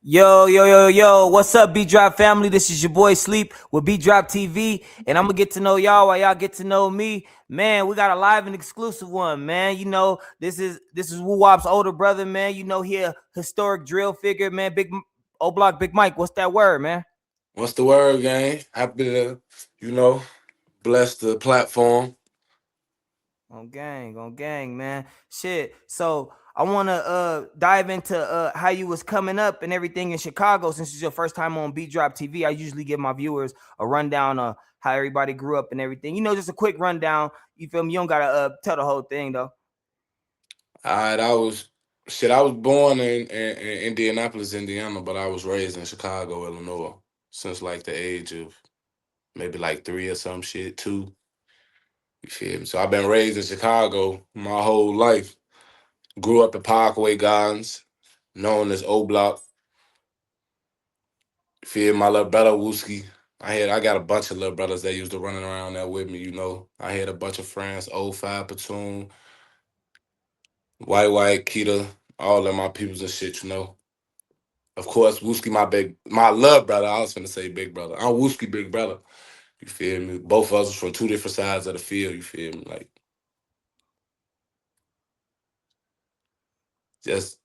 Yo, what's up, B Drop family? This is your boy Sleep with B Drop TV, and I'm gonna get to know y'all while y'all get to know me. Man, we got a live and exclusive one, man. This is Woo Wop's older brother, man. He a historic drill figure, man. OBlock, Big Mike. What's that word, man? What's the word, gang? Happy to, you know, bless the platform. On gang, man. Shit. So I wanna dive into how you was coming up and everything in Chicago since it's your first time on Beat Drop TV. I usually give my viewers a rundown of how everybody grew up and everything. Just a quick rundown. You feel me? You don't gotta tell the whole thing though. All right, I was born in Indianapolis, Indiana, but I was raised in Chicago, Illinois, since like the age of maybe like three or some shit, two. You feel me? So I've been raised in Chicago my whole life. Grew up in Parkway Gardens, known as O-Block. You feel me? My little brother Wooski. I got a bunch of little brothers that used to running around there with me. I had a bunch of friends, '05 Platoon, White, Keita, all of my peoples and shit. Of course, Wooski, my love brother. I was finna say big brother. I'm Wooski, big brother. You feel me? Both of us from two different sides of the field. You feel me? Like just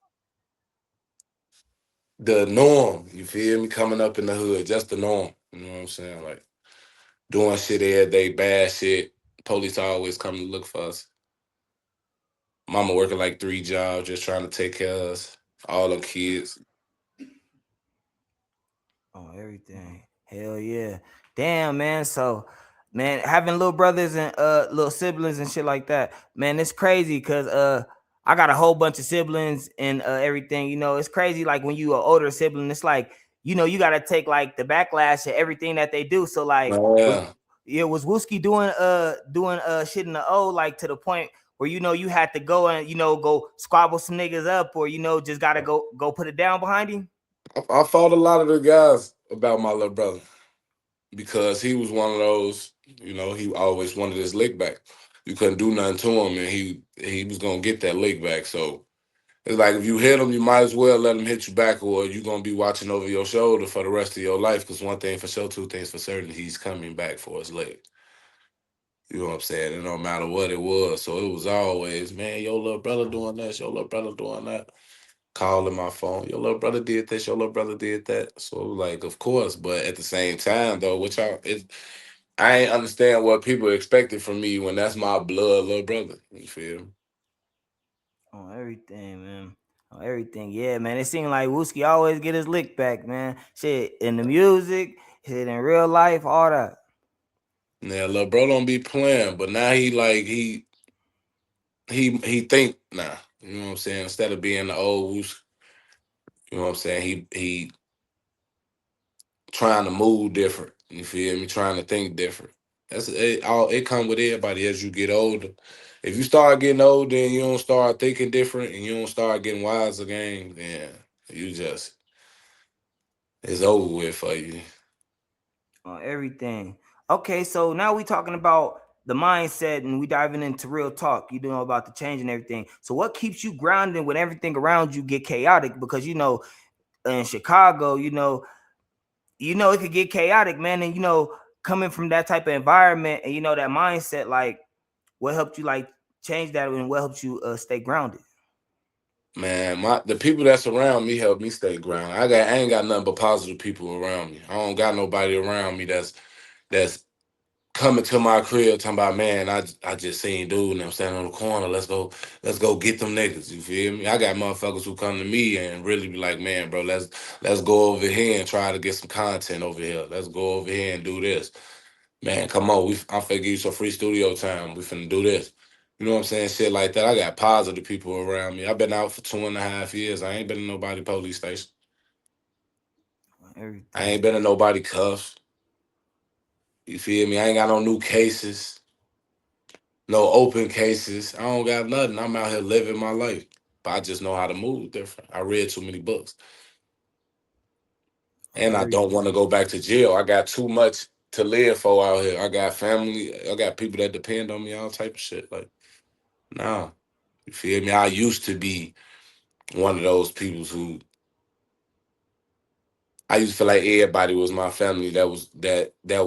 the norm. You feel me? Coming up in the hood, just the norm. You know what I'm saying? Like doing shit every day, bad shit. Police always come to look for us. Mama working like three jobs, just trying to take care of us, all the kids. Oh, everything. Hell yeah. Damn, man. So, man, having little brothers and little siblings and shit like that, man, it's crazy because I got a whole bunch of siblings and everything. It's crazy. Like when you an older sibling, it's like you got to take like the backlash of everything that they do. So like was Yeah. yeah was Wooski doing shit in the O like to the point where you had to go and go squabble some niggas up or just gotta go put it down behind him. I fought a lot of the guys about my little brother because he was one of those, he always wanted his lick back. You couldn't do nothing to him, and he was gonna get that lick back. So it's like if you hit him, you might as well let him hit you back, or you're gonna be watching over your shoulder for the rest of your life. Because one thing for sure, two things for certain, he's coming back for his lick. You know what I'm saying? And no matter what it was, so it was always, man, your little brother doing this, your little brother doing that. Calling my phone, your little brother did this, your little brother did that. So it was like, of course, but at the same time, though, I ain't understand what people expected from me when that's my blood little brother. You feel me? On everything, man. On everything. Yeah, man. It seemed like Wooski always get his lick back, man. Shit in the music, shit in real life, all that. Now, little bro don't be playing, but now he think now. You know what I'm saying? Instead of being the old, you know what I'm saying? He trying to move different. You feel me? Trying to think different. That's it. All it come with everybody as you get older. If you start getting older and you don't start thinking different and you don't start getting wiser, game, then you just it's over with for you. On everything. Okay, so now we talking about the mindset and we diving into real talk, about the change and everything. So what keeps you grounded when everything around you get chaotic? Because in Chicago, it could get chaotic, man. And coming from that type of environment and that mindset, like what helped you like change that and what helped you stay grounded? Man, the people that's around me help me stay grounded. I ain't got nothing but positive people around me. I don't got nobody around me that's coming to my crib talking about, man, I just seen dude and I'm standing on the corner. Let's go get them niggas. You feel me? I got motherfuckers who come to me and really be like, man, bro, let's go over here and try to get some content over here. Let's go over here and do this. Man, come on. I'm finna give you some free studio time. We finna do this. You know what I'm saying? Shit like that. I got positive people around me. I've been out for 2.5 years. I ain't been in nobody police station. I ain't Everything. been in nobody cuffs. You feel me? I ain't got no new cases. No open cases. I don't got nothing. I'm out here living my life. But I just know how to move different. I read too many books. And I don't want to Everything. go back to jail. I got too much to live for out here. I got family. I got people that depend on me, all type of shit. Like, nah. You feel me? I used to be one of those people who I used to feel like everybody was my family that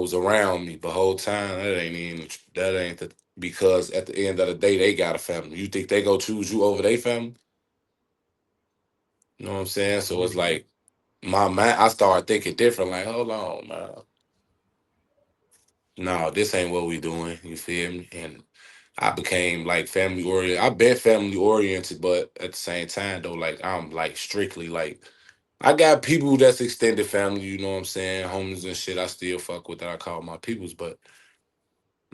was around me the whole time. That ain't the because at the end of the day they got a family. You think they go choose you over their family? You know what I'm saying? So it's like my mind. I started thinking different. Like, hold on, man. No, this ain't what we doing. You feel me? And I became like family oriented. I've been family oriented, but at the same time though, like I'm like strictly like I got people that's extended family, you know what I'm saying? Homies and shit I still fuck with that I call my peoples, but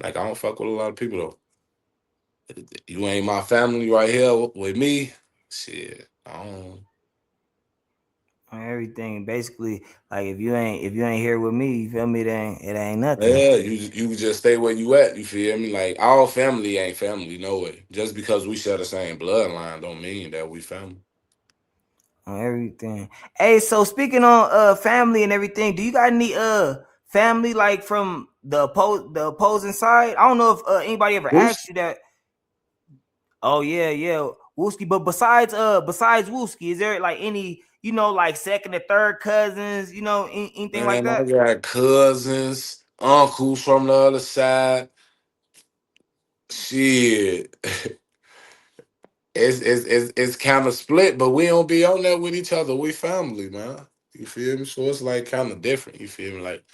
like I don't fuck with a lot of people though. You ain't my family right here with me. Shit. I don't On everything. Basically, like if you ain't here with me, you feel me? It ain't nothing. yeah, you just stay where you at, you feel me? Like all family ain't family, no way. Just because we share the same bloodline don't mean that we family. On everything. Hey, so speaking on family and everything, do you got any family like from the opposing side? I don't know if anybody ever asked Who's you that. Oh yeah, yeah, Wooski. But besides Wooski, is there like any like second or third cousins? Anything like man, I that? got cousins, uncles from the other side. Shit. It's kind of split, but we don't be on that with each other. We family, man. You feel me? So it's like kind of different. You feel me? Like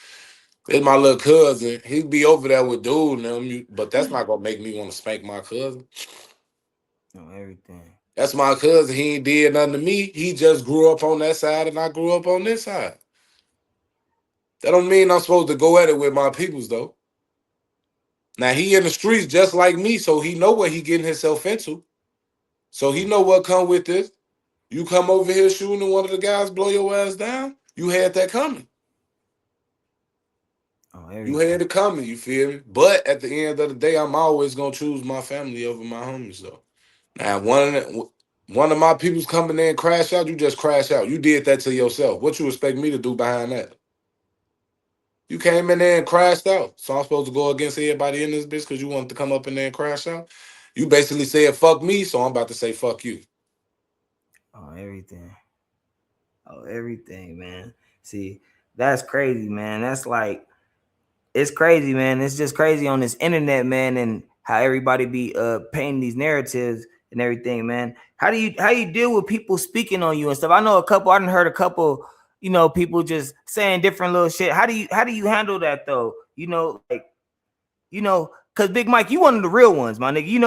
it's my little cousin. He'd be over there with dude and them, but that's not gonna make me want to spank my cousin. On everything. That's my cousin. He ain't did nothing to me. He just grew up on that side, and I grew up on this side. That don't mean I'm supposed to go at it with my peoples though. Now he in the streets just like me, so he know what he getting himself into. So he know what come with this. You come over here shooting and one of the guys blow your ass down, you had that coming. On You had everything. it coming, you feel me? But at the end of the day, I'm always gonna choose my family over my homies though. Now one of my people's coming in and crash out, you just crash out. You did that to yourself. What you expect me to do behind that? You came in there and crashed out. So I'm supposed to go against everybody in this bitch because you wanted to come up in there and crash out? You basically said fuck me, so I'm about to say fuck you. On everything. Oh, everything, man. See, that's crazy, man. That's like it's crazy, man. It's just crazy on this internet, man, and how everybody be painting these narratives and everything, man. How you deal with people speaking on you and stuff? I know a couple. I done heard a couple, people just saying different little shit. How do you handle that though? Like because Big Mike, you one of the real ones, my nigga. You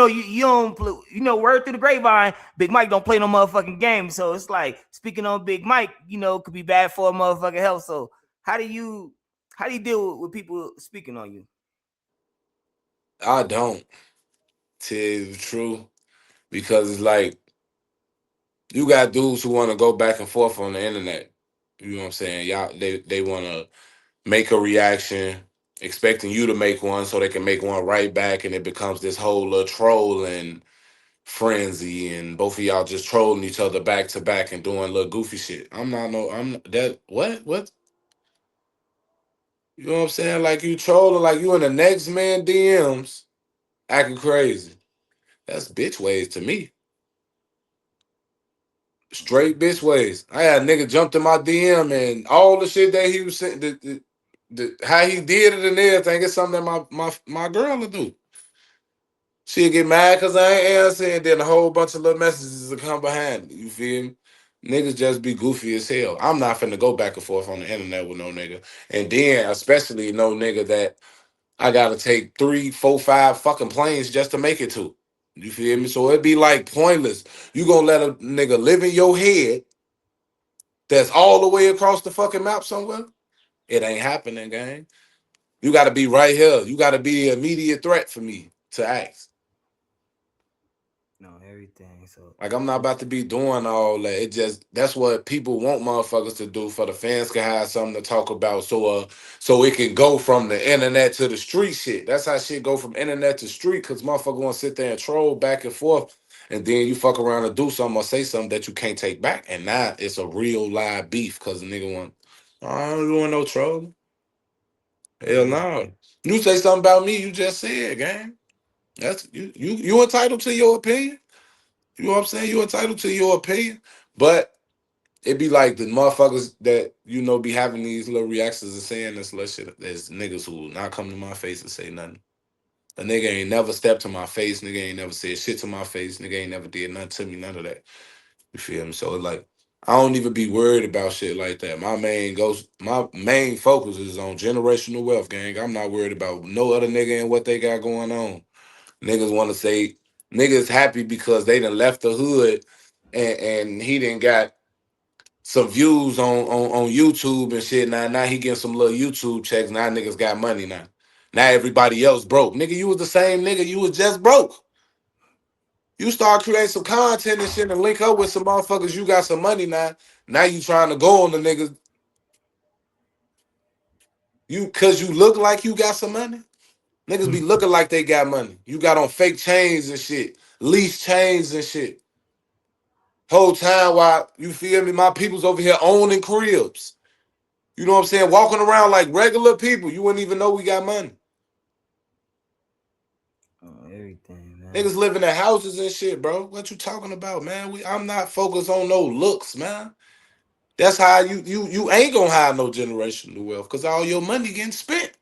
don't word through the grapevine. Big Mike don't play no motherfucking game, so it's like speaking on Big Mike, could be bad for a motherfucking health. So how do you how do you deal with people speaking on you? I don't tell you the truth because it's like you got dudes who want to go back and forth on the internet. You know what I'm saying? Y'all, they want to make a reaction, expecting you to make one so they can make one right back, and it becomes this whole little trolling frenzy, and both of y'all just trolling each other back to back and doing little goofy shit. I'm that what you know what I'm saying? Like you trolling, like you in the next man DMs acting crazy. That's bitch ways to me. Straight bitch ways. I had a nigga jumped in my DM and all the shit that he was saying, how he did it and everything. It's something that my girl will do. She'll get mad because I ain't answering, then a whole bunch of little messages will come behind it. You feel me? Niggas just be goofy as hell. I'm not finna go back and forth on the internet with no nigga. And then, especially no nigga that I gotta take 3, 4, 5 fucking planes just to make it to. You feel me? So it'd be like pointless. You gonna let a nigga live in your head that's all the way across the fucking map somewhere? It ain't happening, gang. You gotta be right here. You gotta be an immediate threat for me to act. No, everything. So Like I'm not about to be doing all that. It just that's what people want motherfuckers to do for the fans can have something to talk about. So it can go from the internet to the street shit. That's how shit go from internet to street because motherfucker want to sit there and troll back and forth. And then you fuck around and do something or say something that you can't take back. And now it's a real live beef because the nigga want I don't want no troll. on Hell no. everything. You say something about me, you just said, gang. That's you entitled to your opinion. You know what I'm saying? You're entitled to your opinion, but it be like the motherfuckers that be having these little reactions and saying this little shit. There's niggas who will not come to my face and say nothing. A nigga ain't never stepped to my face. Nigga ain't never said shit to my face. Nigga ain't never did nothing to me. None of that. You feel me? So it's like I don't even be worried about shit like that. My main focus is on generational wealth, gang. I'm not worried about no other nigga and what they got going on. Niggas want to say niggas happy because they done left the hood and he done got some views on YouTube and shit. Now he getting some little YouTube checks. Now niggas got money now. Now everybody else broke. Nigga, you was the same nigga. You was just broke. You start creating some content and shit and link up with some motherfuckers. You got some money now. Now you trying to go on the niggas. Cause you look like you got some money. Niggas be looking like they got money. You got on fake chains and shit, lease chains and shit. Whole time while you feel me, my people's over here owning cribs. You know what I'm saying? Walking around like regular people. You wouldn't even know we got money. Everything, man. Niggas living in houses and shit, bro. What you talking about, man? I'm not focused on no looks, man. That's how you ain't gonna have no generational wealth because all your money getting spent.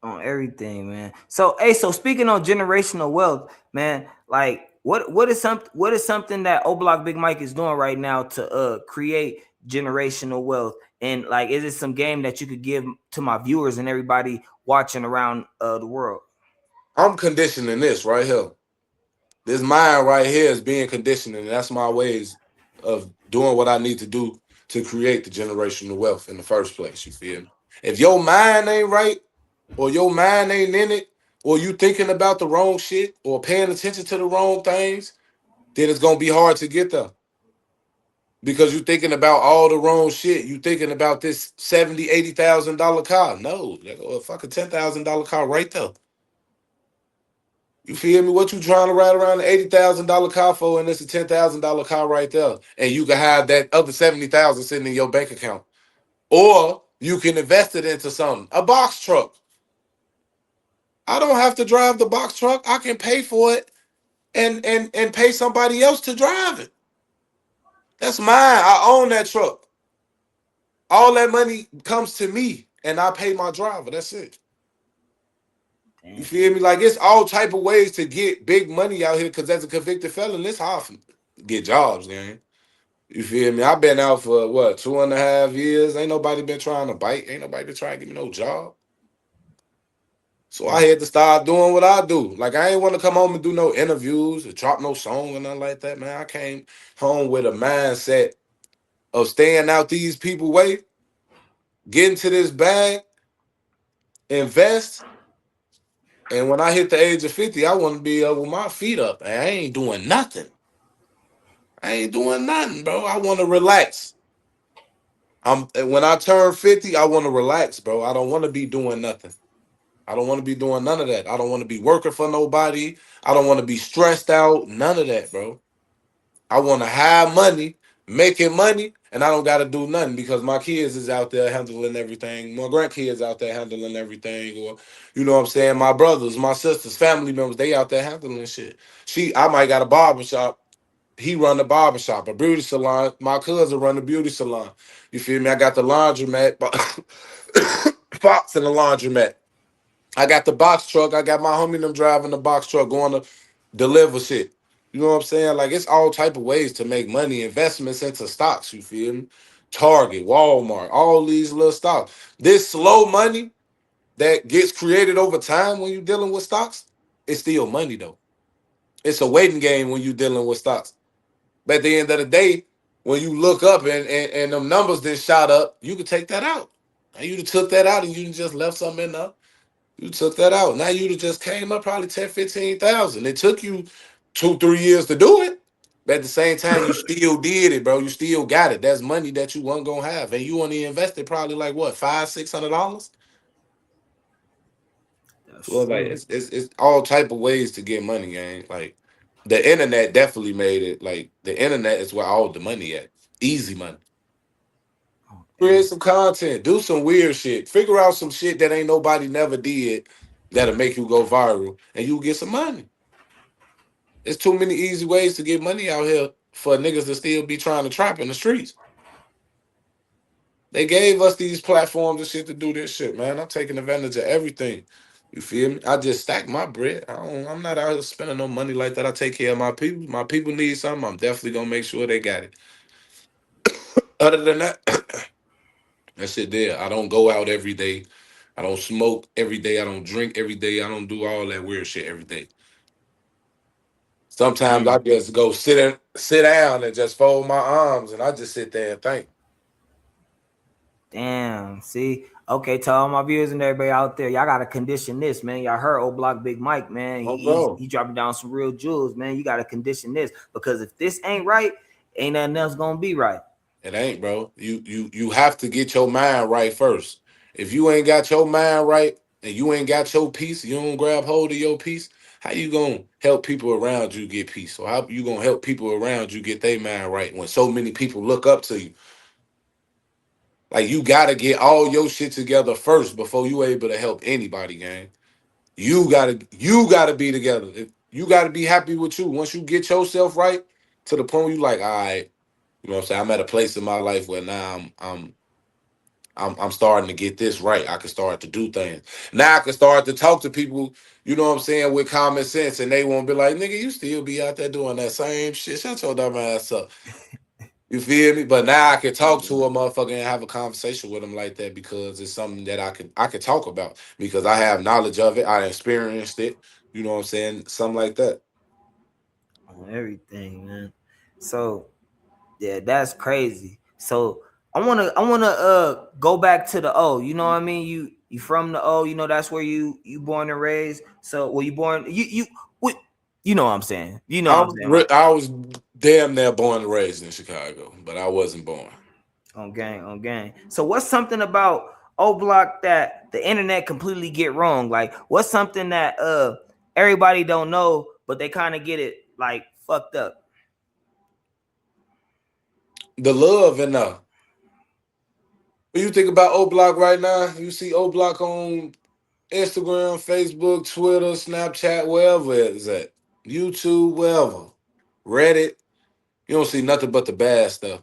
On everything, man. So, hey, so speaking on generational wealth, man, like what is something that OBlock Big Mike is doing right now to create generational wealth? And like, is it some game that you could give to my viewers and everybody watching around the world? I'm conditioning this right here. This mind right here is being conditioned, and that's my ways of doing what I need to do to create the generational wealth in the first place. You feel me? If your mind ain't right, or your mind ain't in it, or you thinking about the wrong shit, or paying attention to the wrong things, then it's gonna be hard to get there. Because you thinking about all the wrong shit. You thinking about this 70, $80,000 car. No, like a fucking $10,000 car right there. You feel me? What you trying to ride around an $80,000 car for, and it's a $10,000 car right there, and you can have that other 70,000 sitting in your bank account, or you can invest it into something. A box truck. I don't have to drive the box truck. I can pay for it and pay somebody else to drive it. That's mine. I own that truck. All that money comes to me, and I pay my driver. That's it. You Damn. feel me? Like it's all type of ways to get big money out here. Because as a convicted felon, it's hard to get jobs, man. You feel me? I've been out for what 2.5 years. Ain't nobody been trying to bite. Ain't nobody been trying to give me no job. So I Mm. had to start doing what I do. Like I ain't want to come home and do no interviews or drop no song or nothing like that, man. I came home with a mindset of staying out these people way, getting to this bag, invest. And when I hit the age of 50, I want to be with my feet up. And I ain't doing nothing. I ain't doing nothing, bro. I want to relax. When I turn 50, I want to relax, bro. I don't want to be doing nothing. I don't want to be doing none of that. I don't want to be working for nobody. I don't want to be stressed out. None of that, bro. I want to have money, making money, and I don't got to do nothing because my kids is out there handling everything. My grandkids out there handling everything, or you know what I'm saying. My brothers, my sisters, family members, they out there handling shit. I might got a barber shop. He run the barber shop, a beauty salon. My cousin run the beauty salon. You feel me? I got the laundromat, Fox and the laundromat. I got the box truck. I got my homie them driving the box truck going to deliver shit. You know what I'm saying? Like it's all type of ways to make money. Investments into stocks. You feel me? Target, Walmart, all these little stocks. This slow money that gets created over time when you're dealing with stocks, it's still money though. It's a waiting game when you're dealing with stocks. But at the end of the day, when you look up and them numbers then shot up, you could take that out. And you took that out and you just left something in there. You took that out. Now you'd have just came up probably 10, 15,000. It took you 2, 3 years to do it. But at the same time, you still did it, bro. You still got it. That's money that you weren't gonna have. And you only invested probably like what, $500, $600? That's So like true. it's all type of ways to get money, gang. Like the internet definitely made it. Like the internet is where all the money at. Easy money. On Create some everything. content. Do some weird shit. Figure out some shit that ain't nobody never did that'll make you go viral and you get some money. There's too many easy ways to get money out here for niggas to still be trying to trap in the streets. They gave us these platforms and shit to do this shit, man. I'm taking advantage of everything. You feel me? I just stack my bread. I'm not out here spending no money like that. I take care of my people. My people need something. I'm definitely gonna make sure they got it. Other than that, that's it there. I don't go out every day. I don't smoke every day. I don't drink every day. I don't do all that weird shit every day. Sometimes I Mm, just go sit down and just fold my arms and I just sit there and think. damn. See, okay, to all my viewers and everybody out there, y'all gotta condition this, man. Y'all heard old block Big Mike, man. Oh, He bro. he dropping down some real jewels, man. You gotta condition this because if this ain't right, ain't nothing else gonna be right. It ain't, bro. You have to get your mind right first. If you ain't got your mind right and you ain't got your peace, you don't grab hold of your peace, how you gonna help people around you get peace? Or how you gonna help people around you get their mind right when so many people look up to you? Like you gotta get all your shit together first before you able to help anybody, gang. You gotta be together. If you gotta be happy with you. Once you get yourself right to the point where you like, all right, you know what I'm saying? I'm at a place in my life where now I'm starting to get this right. I can start to do things. Now I can start to talk to people, you know what I'm saying, with common sense, and they won't be like, nigga, you still be out there doing that same shit. Shut your dumb ass up. You feel me? But now I can talk to a motherfucker and have a conversation with them like that because it's something that I could talk about because I have knowledge of it. I experienced it. You know what I'm saying? Something like that. On everything, man. So yeah, that's crazy. So I wanna go back to the O. You know what I mean? You from the O. You know that's where you born and raised. So well, you born what you know what I'm saying. You know what I'm saying, right? I was damn near born and raised in Chicago, but I wasn't born. On gang, on gang. So what's something about O Block that the internet completely get wrong? Like what's something that everybody don't know, but they kind of get it like fucked up. The love and when you think about OBlock right now, you see OBlock on Instagram, Facebook, Twitter, Snapchat, wherever it's at, YouTube, wherever, Reddit. You don't see nothing but the bad stuff.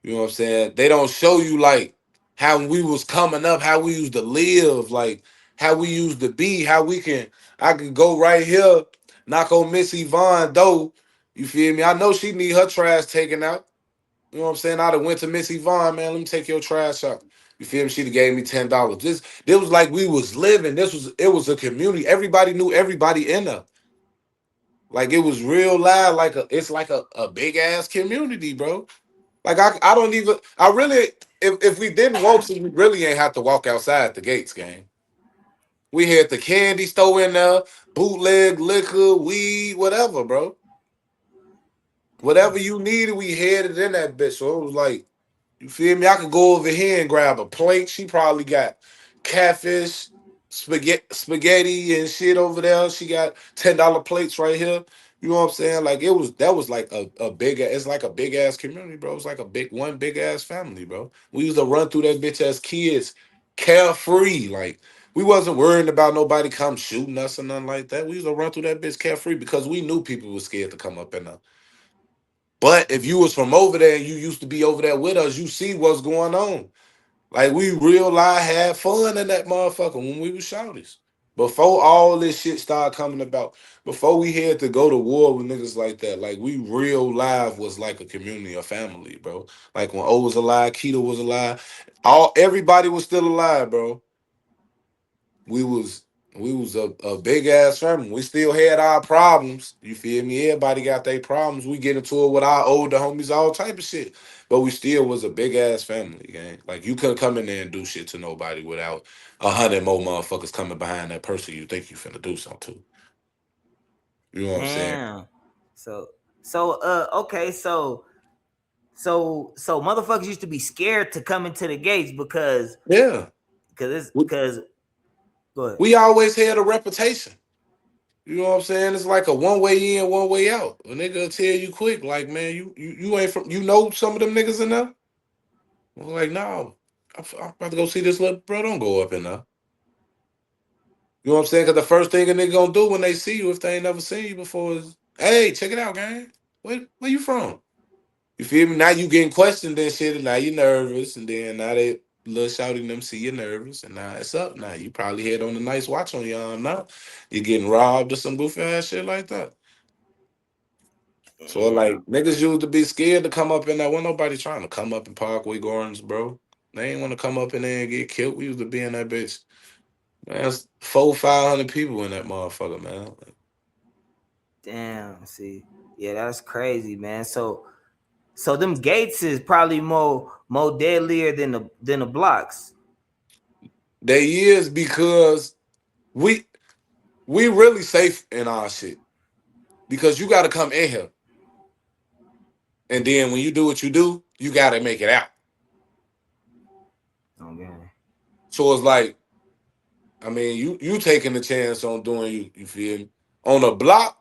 You know what I'm saying? They don't show you like how we was coming up, how we used to live, like how we used to be, how we can. I could go right here, knock on Miss Yvonne door. You feel me? I know she need her trash taken out. You know what I'm saying? I'd have went to Miss Yvonne, man. Let me take your trash out. You feel me? She'd have gave me $10. This was like we was living. It was a community. Everybody knew everybody in there. Like it was real live. It's like a big ass community, bro. Like I don't even I really if we didn't want to, we really ain't have to walk outside the gates, gang. We had the candy store in there, bootleg liquor, weed, whatever, bro. Whatever you needed, we had it in that bitch. So it was like you feel me? I could go over here and grab a plate. She probably got catfish, spaghetti and shit over there. She got $10 plates right here. You know what I'm saying? Like that was like a big it's like a big ass community, bro. It's like a big ass family, bro. We used to run through that bitch as kids, carefree. Like we wasn't worrying about nobody come shooting us or nothing like that. We used to run through that bitch carefree because we knew people were scared to come up in there. But if you was from over there and you used to be over there with us, you see what's going on. Like we real life had fun in that motherfucker when we was shouties. Before all this shit started coming about, before we had to go to war with niggas like that, like we real live was like a community, a family, bro. Like when O was alive, Keto was alive, everybody was still alive, bro. we was we was a big ass family. We still had our problems. You feel me? Everybody got their problems. We get into it with our older homies, all type of shit. But we still was a big ass family, gang. Like you couldn't come in there and do shit to nobody without 100 more motherfuckers coming behind that person you think you finna do something to. You know what I'm saying? Damn. So okay, so motherfuckers used to be scared to come into the gates Yeah. because it's We, because go ahead. we always had a reputation. You know what I'm saying? It's like a one way in, one way out. A nigga will tell you quick, like, man, you ain't from you know some of them niggas in there? I'm like, no, I'm about to go see this little bro. Don't go up in there. You know what I'm saying? Because the first thing a nigga gonna do when they see you, if they ain't never seen you before, is, hey, check it out, gang. Where you from? You feel me? Now you getting questioned and shit, and now you nervous, and then now they little shouting them see you nervous, and now it's up. Now you probably had on a nice watch on your arm. Now you're getting robbed or some goofy ass shit like that. So like Damn, niggas used to be scared to come up in there. Wasn't nobody trying to come up in Parkway Gardens, bro. They ain't want to come up in there and get killed. We used to be in that bitch. Man, that's 500 people in that motherfucker, man. damn. See, yeah, that's crazy, man. So them gates is probably more deadlier than the blocks. They is because we we really safe in our shit because you got to come in here, and then when you do what you do, you got to make it out. Okay. So it's like, I mean, you taking the chance on doing you. You feel me? On a block,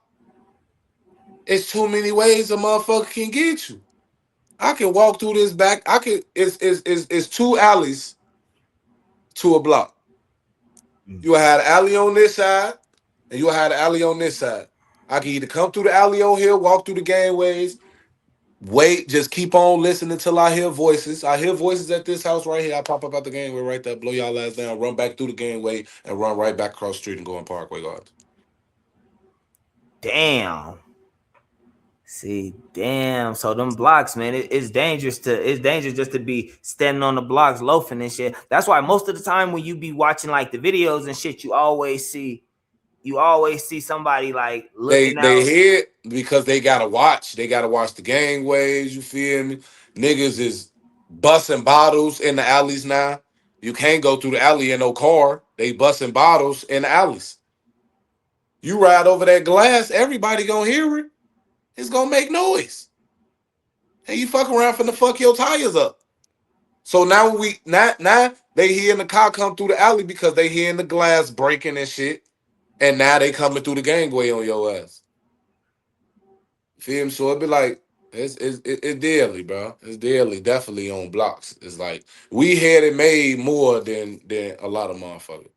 it's too many ways a motherfucker can get you. I can walk through this back. I can. It's two alleys to a block. You will have an alley on this side, and you will have an alley on this side. I can either come through the alley on here, walk through the gangways, wait, just keep on listening till I hear voices. I hear voices at this house right here. I pop up out the gangway right there, blow y'all ass down, run back through the gangway, and run right back across the street and go in Parkway Gardens. Damn. See, damn. So them blocks, man, it's dangerous it's dangerous just to be standing on the blocks loafing and shit. That's why most of the time when you be watching like the videos and shit, you always see somebody like They looking they out. hit because they gotta watch. They gotta watch the gangways. You feel me? Niggas is busting bottles in the alleys now. You can't go through the alley in no car. They busting bottles in the alleys. You ride over that glass, everybody gonna hear it. It's gonna make noise. And you fuck around finna fuck your tires up. So now now they hearing the car come through the alley because they hearing the glass breaking and shit. And now they coming through the gangway on your ass. Feel me? So it be like it's daily, bro. It's daily, definitely on blocks. It's like we had it made more than a lot of motherfuckers.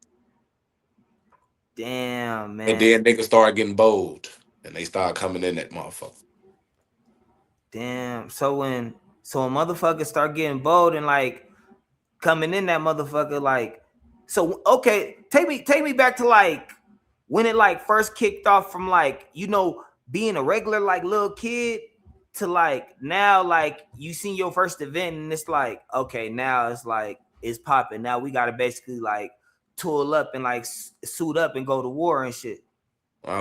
Damn, And man. then niggas start getting bold and they start coming in that motherfucker. Damn. So when motherfuckers start getting bold and like coming in that motherfucker, like, so okay, take me back to like when it like first kicked off from like, being a regular like little kid to like now, like you seen your first event and it's like, okay, now it's like it's popping. Now we gotta basically like tool up and like suit up and go to war and shit.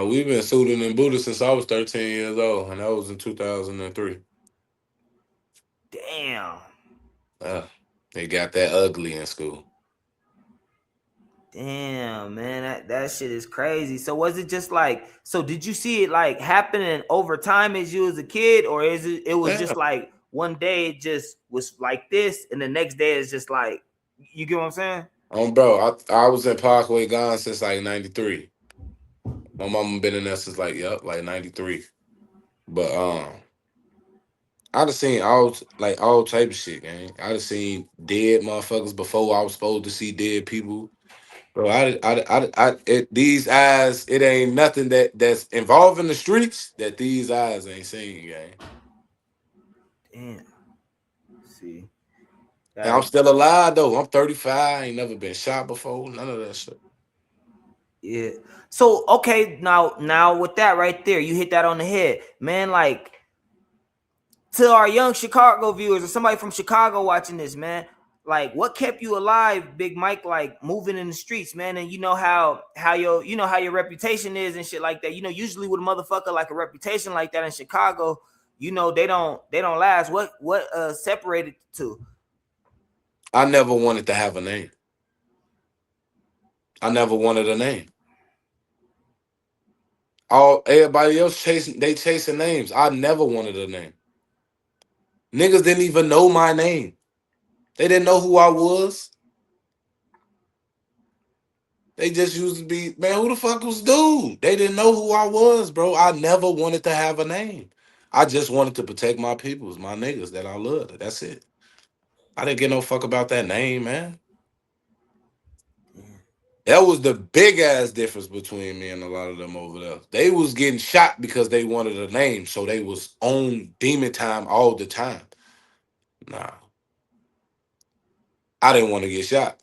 We've been suiting and booted since I was 13 years old, and that was in 2003. Damn. Uh, they got that ugly in school. Damn, man, that shit is crazy. So was it just like, so did you see it like happening over time as you was a kid, or is it was Yeah. just like one day it just was like this and the next day it's just like, you get what I'm saying? Bro, I was in Parkway gone since like 93. My mama been in there since like 93. But I done seen all type of shit, gang. I done seen dead motherfuckers before I was supposed to see dead people. Bro, these eyes, it ain't nothing that's involving the streets that these eyes ain't seen, gang. Damn. See, And that I'm is, still alive though. I'm 35. I ain't never been shot before. None of that shit. yeah. So okay, now with that right there, you hit that on the head, man. Like, to our young Chicago viewers or somebody from Chicago watching this, man, like what kept you alive, Big Mike, like moving in the streets, man? And you know how your how your reputation is and shit like that. Usually with a motherfucker like a reputation like that in Chicago, they don't last. What separated the two? I never wanted to have a name. I never wanted a name. All everybody else chasing names. I never wanted a name. Niggas didn't even know my name. They didn't know who I was. They just used to be, man, who the fuck was dude? They didn't know who I was, bro. I never wanted to have a name. I just wanted to protect my peoples, my niggas that I loved. That's it. I didn't get no fuck about that name, man. That was the big ass difference between me and a lot of them over there. They was getting shot because they wanted a name, so they was on demon time all the time. Nah, I didn't want to get shot.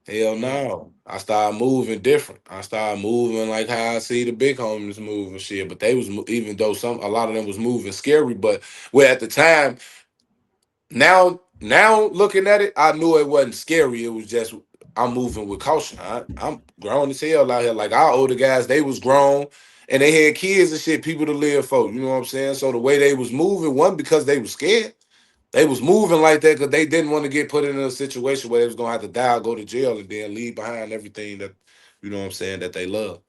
Hell Damn, no. I started moving different. I started moving like how I see the big homies move and shit. But they was even though a lot of them was moving scary, but where at the time, now looking at it, I knew it wasn't scary. It was just I'm moving with caution. I'm grown as hell out here. Like our older guys, they was grown and they had kids and shit, people to live for. You know what I'm saying? So the way they was moving, one because they was scared. They was moving like that because they didn't want to get put in a situation where they was gonna have to die or go to jail and then leave behind everything that you know what I'm saying that they love.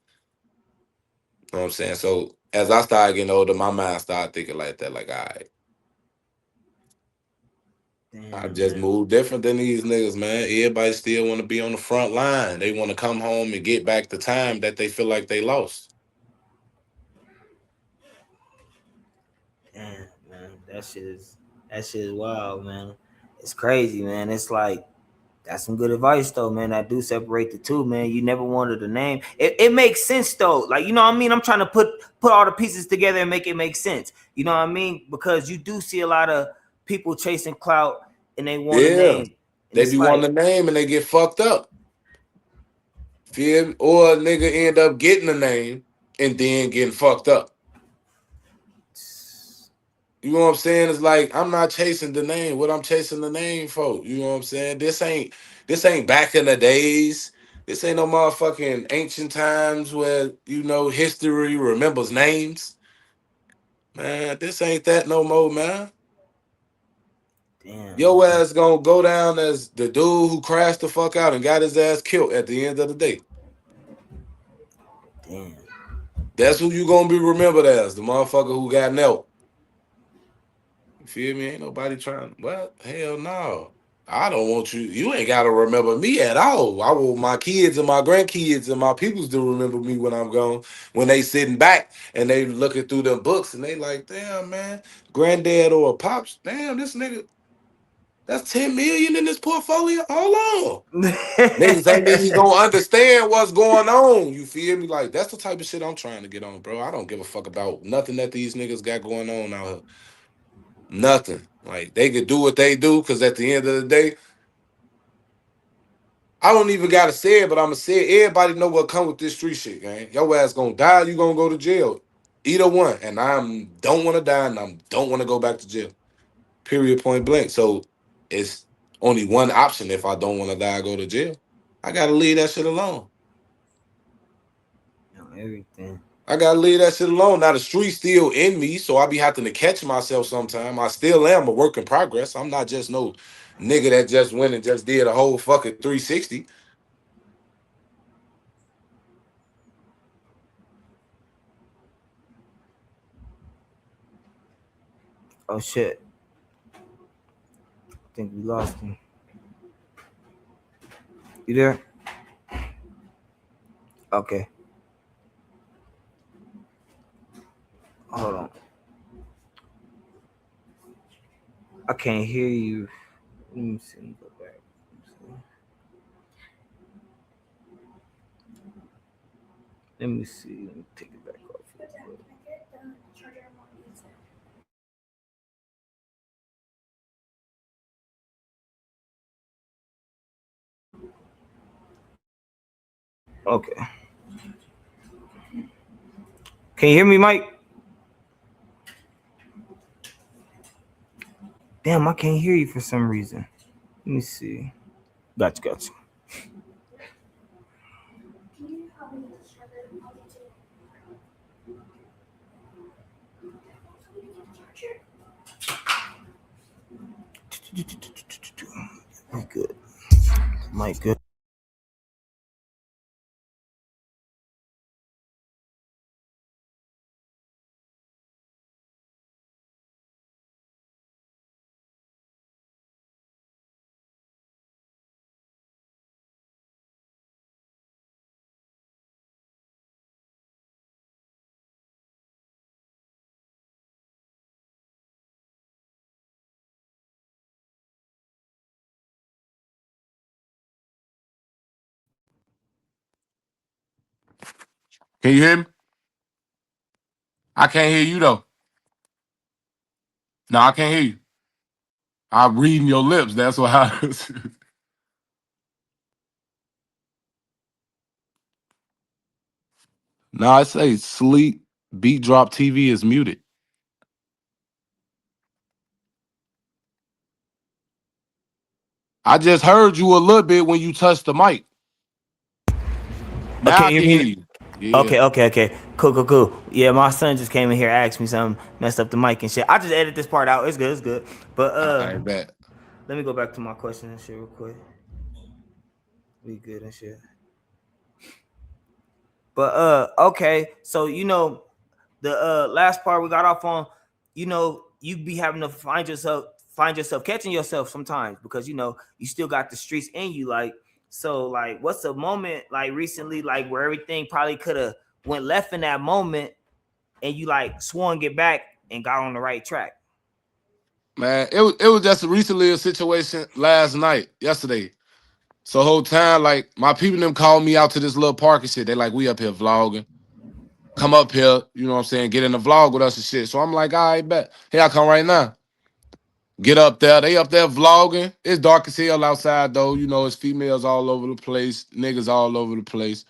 You know what I'm saying? So as I started getting older, my mind started thinking like that. Like, all right, I damn, just man. moved different than these niggas, man. Everybody still want to be on the front line. They want to come home and get back the time that they feel like they lost. Damn, man. That shit is wild, man. It's crazy, man. It's like that's some good advice though, man. I do separate the two, man. You never wanted a name. It makes sense though. Like, you know what I mean? I'm trying to put all the pieces together and make it make sense. You know what I mean? Because you do see a lot of people chasing clout and they want a Yeah, name. And they it's be like, wanting a name and they get fucked up. Feel me? Or a nigga end up getting a name and then getting fucked up. You know what I'm saying? It's like I'm not chasing the name. What I'm chasing the name for? You know what I'm saying? This ain't back in the days. This ain't no motherfucking ancient times where history remembers names. Man, this ain't that no more, man. damn, Your man. ass gonna go down as the dude who crashed the fuck out and got his ass killed at the end of the day. Damn. That's who you gonna be remembered as, the motherfucker who got knelt. You feel me? Ain't nobody trying. Well, hell no. I don't want you. You ain't gotta remember me at all. I want my kids and my grandkids and my peoples to remember me when I'm gone. When they sitting back and they looking through them books and they like, damn man, granddad or pops, damn this nigga, that's 10 million in this portfolio. Hold on. Niggas ain't even gonna understand what's going on. You feel me? Like that's the type of shit I'm trying to get on, bro. I don't give a fuck about nothing that these niggas got going on out here. Nothing. Like they could do what they do because at the end of the day, I don't even gotta say it, but I'ma say it. Everybody know what come with this street shit, gang. Your ass gonna die, you gonna go to jail. Either one. And I don't wanna die and I don't wanna go back to jail. Period point blank. So it's only one option if I don't wanna die, go to jail. I gotta leave that shit alone. Everything. I gotta leave that shit alone. Now the street's still in me, so I be having to catch myself sometime. I still am a work in progress. I'm not just no nigga that just went and just did a whole fucking 360. Oh shit. I think we lost him. You there? Okay. Hold on. I can't hear you. Let me see. Let me go back. Let me see. Let me take it back off. Okay. Can you hear me, Mike? Damn, I can't hear you for some reason. Let me see. Gotcha, gotcha. Mike good. Mike good. Can you hear me? I can't hear you though. No, I can't hear you. I'm reading your lips. That's what I. No, I say sleep. Beat drop TV is muted. I just heard you a little bit when you touched the mic. Now Okay, I you can mean? hear you. Yeah. Okay. Cool. Yeah, my son just came in here, asked me something, messed up the mic and shit. I just edit this part out. It's good. But I bet. let me go back to my question and shit real quick. We good and shit. But okay. So the last part we got off on, you be having to find yourself catching yourself sometimes because you still got the streets in you. Like, so like what's a moment like recently like where everything probably could have went left in that moment and you like swung it back and got on the right track? Man, it was just recently a situation last night, yesterday. So whole time, like my people them called me out to this little park and shit. They like, we up here vlogging. Come up here, you know what I'm saying? Get in the vlog with us and shit. So I'm like, all right, bet. Here I come right now. Get up there. They up there vlogging. It's dark as hell outside though. You know, it's females all over the place, niggas all over the place.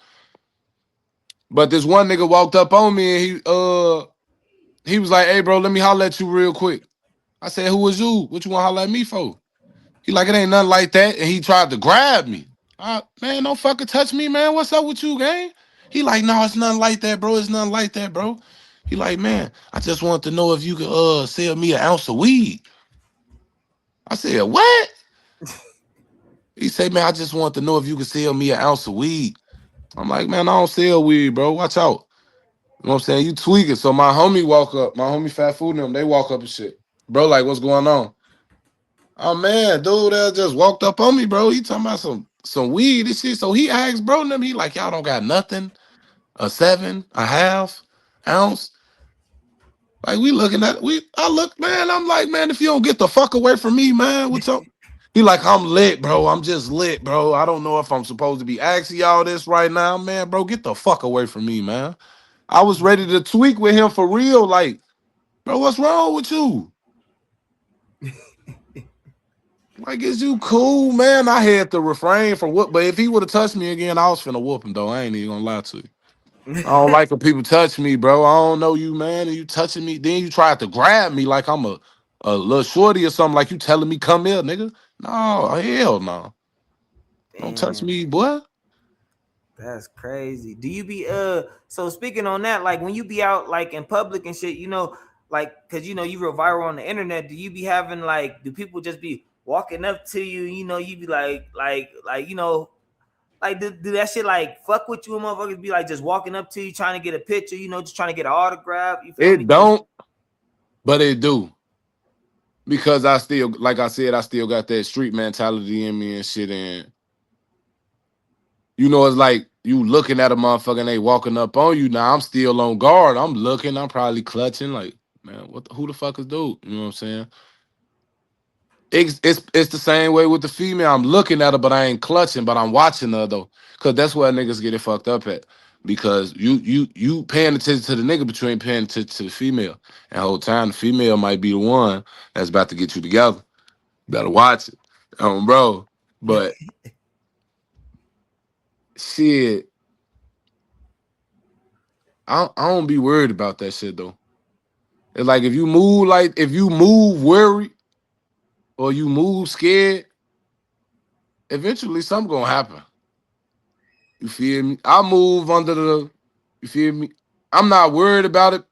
But this one nigga walked up on me and he was like, hey bro, let me holler at you real quick. I said, who was you? What you want to holler at me for? He like, it ain't nothing like that. And he tried to grab me. Man, don't fucking touch me, man. What's up with you, gang? He like, no, it's nothing like that, bro. It's nothing like that, bro. He like, man, I just want to know if you could sell me an ounce of weed. I said, what? He said, man, I just want to know if you could sell me an ounce of weed. I'm like, man, I don't sell weed, bro. Watch out. You know what I'm saying? You tweaking. So my homie walk up, my homie Fat Food and them, they walk up and shit. Bro, like, what's going on? Oh man, dude that just walked up on me, bro. He talking about some weed and shit. So he asked bro and them, he like, y'all don't got nothing, a seven, a half ounce. Like we looking at I look, man, I'm like, man, if you don't get the fuck away from me, man, what's up? He like, I'm lit, bro. I'm just lit, bro. I don't know if I'm supposed to be asking y'all this right now, man. Bro, get the fuck away from me, man. I was ready to tweak with him for real. Like, bro, what's wrong with you? Like, is you cool, man? I had to refrain from what, but if he would have touched me again, I was finna whoop him, though. I ain't even gonna lie to you. I don't like when people touch me, bro. I don't know you, man, and you touching me. Then you tried to grab me like I'm a little shorty or something, like you telling me, come here, nigga. No, hell no. Don't touch Damn. me, boy. That's crazy. Do you be so speaking on that, like when you be out like in public and shit, like cause you real viral on the internet, do you be having like do people just be walking up to you, you be like like do that shit like fuck with you and motherfuckers be like just walking up to you trying to get a picture, just trying to get an autograph, you feel me? It don't, but it do. Because I still, like I said, I still got that street mentality in me and shit. And it's like you looking at a motherfucker and they walking up on you. Now I'm still on guard. I'm looking. I'm probably clutching. Like, man, who the fuck is dude? You know what I'm saying? It's the same way with the female. I'm looking at her, but I ain't clutching. But I'm watching her though, cause that's where niggas get it fucked up at. Because you paying attention to the nigga, but you ain't paying attention to the female. And the whole time the female might be the one that's about to get you together. Better watch it, bro. But shit, I don't be worried about that shit though. It's like if you move worried or you move scared, eventually something gonna happen. You feel me? I move under the. You feel me? I'm not worried about it,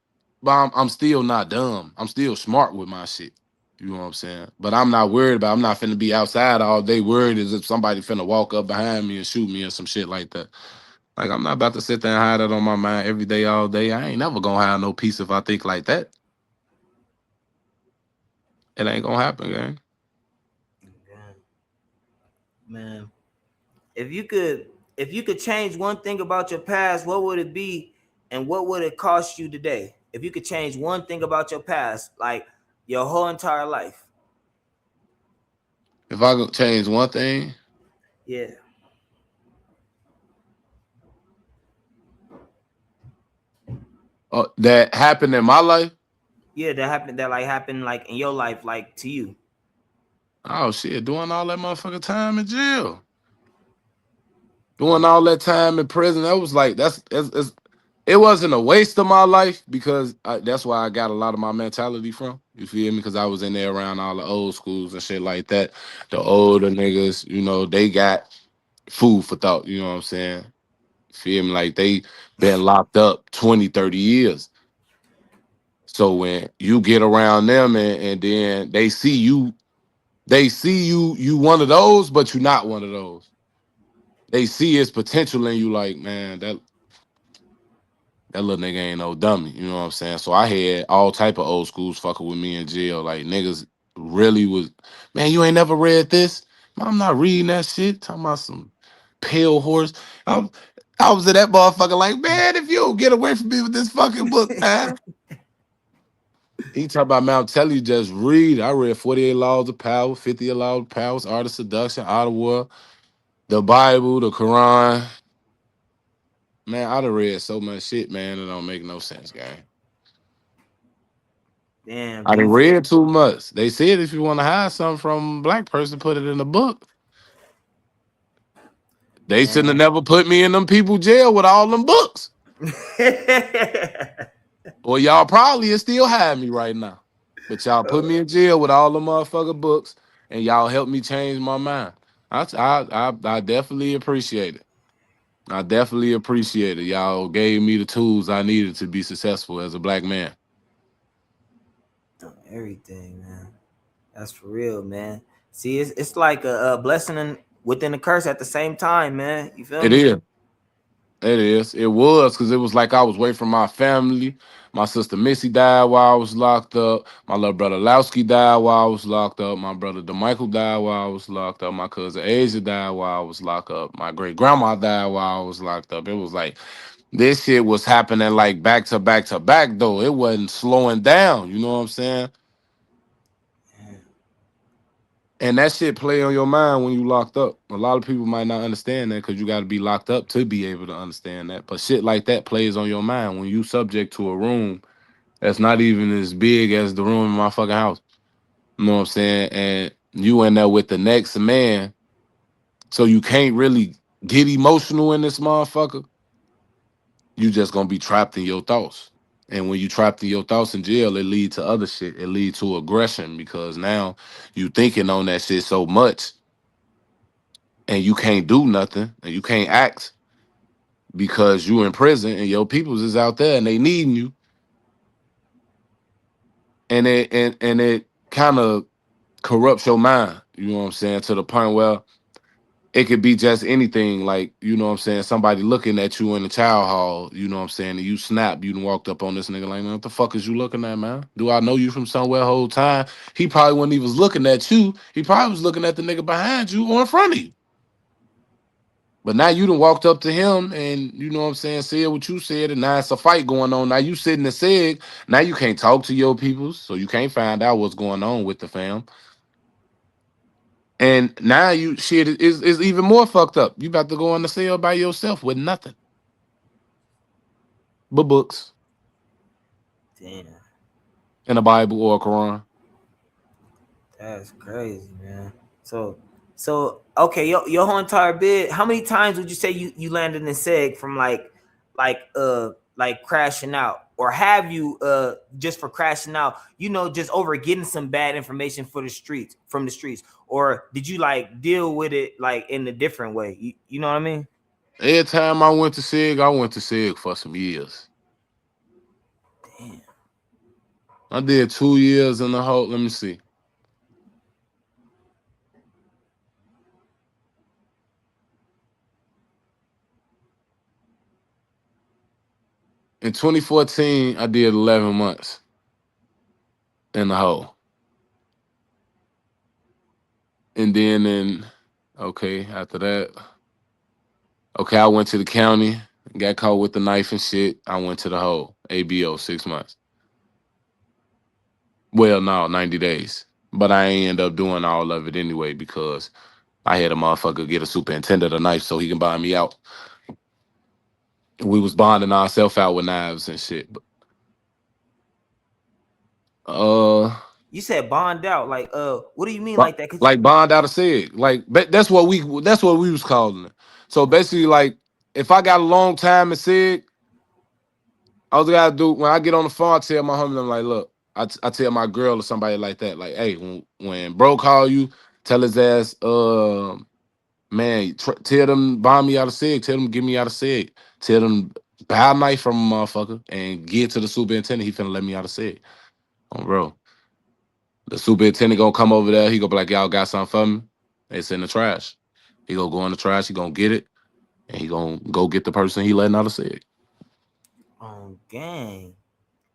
but I'm still not dumb. I'm still smart with my shit. You know what I'm saying? But I'm not worried about. I'm not finna be outside all day worried as if somebody finna walk up behind me and shoot me or some shit like that. Like I'm not about to sit there and hide that on my mind every day, all day. I ain't never gonna have no peace if I think like that. It ain't gonna happen, gang. Man, if you could change one thing about your past, what would it be and what would it cost you today? If you could change one thing about your past, like your whole entire life. If I could change one thing, Yeah. That happened in my life. Yeah, that happened. That like happened like in your life, like to you. Oh shit, doing all that motherfucking time in jail, doing all that time in prison. That was like it wasn't a waste of my life because that's why I got a lot of my mentality from. You feel me? Because I was in there around all the old schools and shit like that. The older niggas, they got food for thought. You know what I'm saying? Feel me? Like they been locked up 20, 30 years. So when you get around them and then they see you one of those, but you're not one of those. They see its potential in you, like, man, that little nigga ain't no dummy. You know what I'm saying? So I had all type of old schools fucking with me in jail. Like niggas really was, man, you ain't never read this? Man, I'm not reading that shit. Talking about some pale horse. I, I was in that motherfucker like, man, if you don't get away from me with this fucking book, man. He talk about, man, I'm telling you, just read. I read 48 Laws of Power, 50 Laws of Power, Art of Seduction, Art of War, the Bible, the Quran. Man, I done read so much shit, man, it don't make no sense, gang. Damn, I do done you feel? read too much. They said if you want to hide something from a black person, put it in a book. They shouldn't have Man. never put me in them people jail with all them books. Or y'all probably is still hide me right now. But y'all put me in jail with all the motherfucking books, and y'all helped me change my mind. I definitely appreciate it. I definitely appreciate it. Y'all gave me the tools I needed to be successful as a black man. Everything, man. That's for real, man. See, it's like a blessing within a curse at the same time, man. You feel It me? is. It is. It was because it was like I was away from my family. My sister Missy died while I was locked up. My little brother Lowski died while I was locked up. My brother DeMichael died while I was locked up. My cousin Asia died while I was locked up. My great grandma died while I was locked up. It was like this shit was happening like back to back to back though. It wasn't slowing down. You know what I'm saying? And that shit play on your mind when you locked up. A lot of people might not understand that because you got to be locked up to be able to understand that. But shit like that plays on your mind when you subject to a room that's not even as big as the room in my fucking house. You know what I'm saying? And you in there with the next man, so you can't really get emotional in this motherfucker. You just gonna be trapped in your thoughts. And when you trapped in your thoughts in jail, it lead to other shit. It lead to aggression because now you thinking on that shit so much and you can't do nothing and you can't act because you in prison and your peoples is out there and they needing you and it kind of corrupts your mind, you know what I'm saying, to the point where it could be just anything, like, you know what I'm saying, somebody looking at you in the child hall, you know what I'm saying, and you snap, you done walked up on this nigga like, man, what the fuck is you looking at, man? Do I know you from somewhere whole time? He probably wasn't even looking at you. He probably was looking at the nigga behind you or in front of you. But now you done walked up to him and you know what I'm saying, said what you said, and now it's a fight going on. Now you sitting and said, now you can't talk to your peoples, so you can't find out what's going on with the fam. And now you shit is even more fucked up. You about to go in the cell by yourself with nothing but books Damn, and a Bible or a Quran. that's crazy, man. So okay, your whole entire bid. How many times would you say you landed in seg from like crashing out, or have you just for crashing out? Just over getting some bad information for the streets from the streets, or did you like deal with it like in a different way? You know what I mean? Every time I went to SIG for some years. Damn. I did 2 years in the whole. Let me see. In 2014, I did 11 months in the hole. And then okay, after that, okay, I went to the county, got caught with the knife and shit. I went to the hole, ABO, 6 months. Well, no, 90 days. But I ain't end up doing all of it anyway because I had a motherfucker get a superintendent a knife so he can buy me out. We was bonding ourselves out with knives and shit. Uh, You said bond out. Like, what do you mean Bo- like that? Cause like bond out of sig. Like that's what we was calling it. So basically, like if I got a long time in sig, all I gotta do when I get on the phone, I tell my homie, I'm like, look, I tell my girl or somebody like that, like, hey, when bro call you, tell his ass, man, tell them bomb me out of sig, tell them get me out of sig, tell them buy a knife from a motherfucker and get to the superintendent. He finna let me out of sig. Oh, bro, the superintendent gonna come over there. He gonna be like, y'all got something for me? It's in the trash. He gonna go in the trash. He gonna get it, and he gonna go get the person he letting out of sig. gang.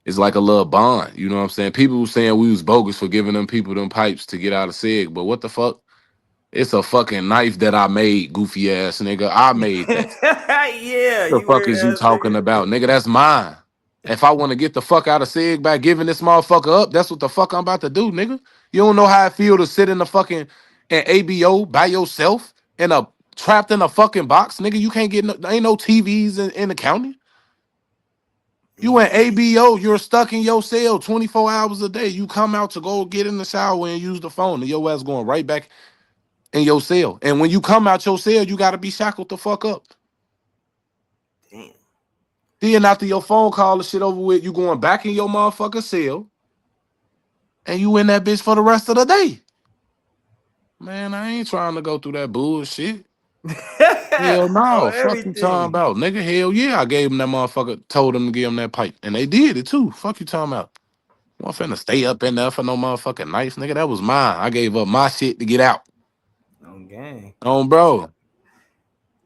It's like a little bond. You know what I'm saying? People was saying we was bogus for giving them people them pipes to get out of SIG, but what the fuck? It's a fucking knife that I made, goofy ass nigga. I made that. Yeah, The you fuck weird is you ass talking nigga. about, nigga? That's mine. If I want to get the fuck out of SIG by giving this motherfucker up, that's what the fuck I'm about to do, nigga. You don't know how I feel to sit in the fucking in ABO by yourself in a trapped in a fucking box, nigga. You can't get no, ain't no TVs in the county. You in Yeah, ABO, you're stuck in your cell 24 hours a day. You come out to go get in the shower and use the phone, and your ass going right back in your cell. And when you come out your cell, you gotta be shackled the fuck up. damn. Then after your phone call and shit over with, you going back in your motherfucker cell, and you in that bitch for the rest of the day. Man, I ain't trying to go through that bullshit. Hell no, On fuck you talking everything. about, nigga. Hell yeah, I gave him that motherfucker, told him to give him that pipe, and they did it too. Fuck you talking about. I wasn't finna stay up in there for no motherfucking knife, nigga. That was mine. I gave up my shit to get out. On gang. Bro.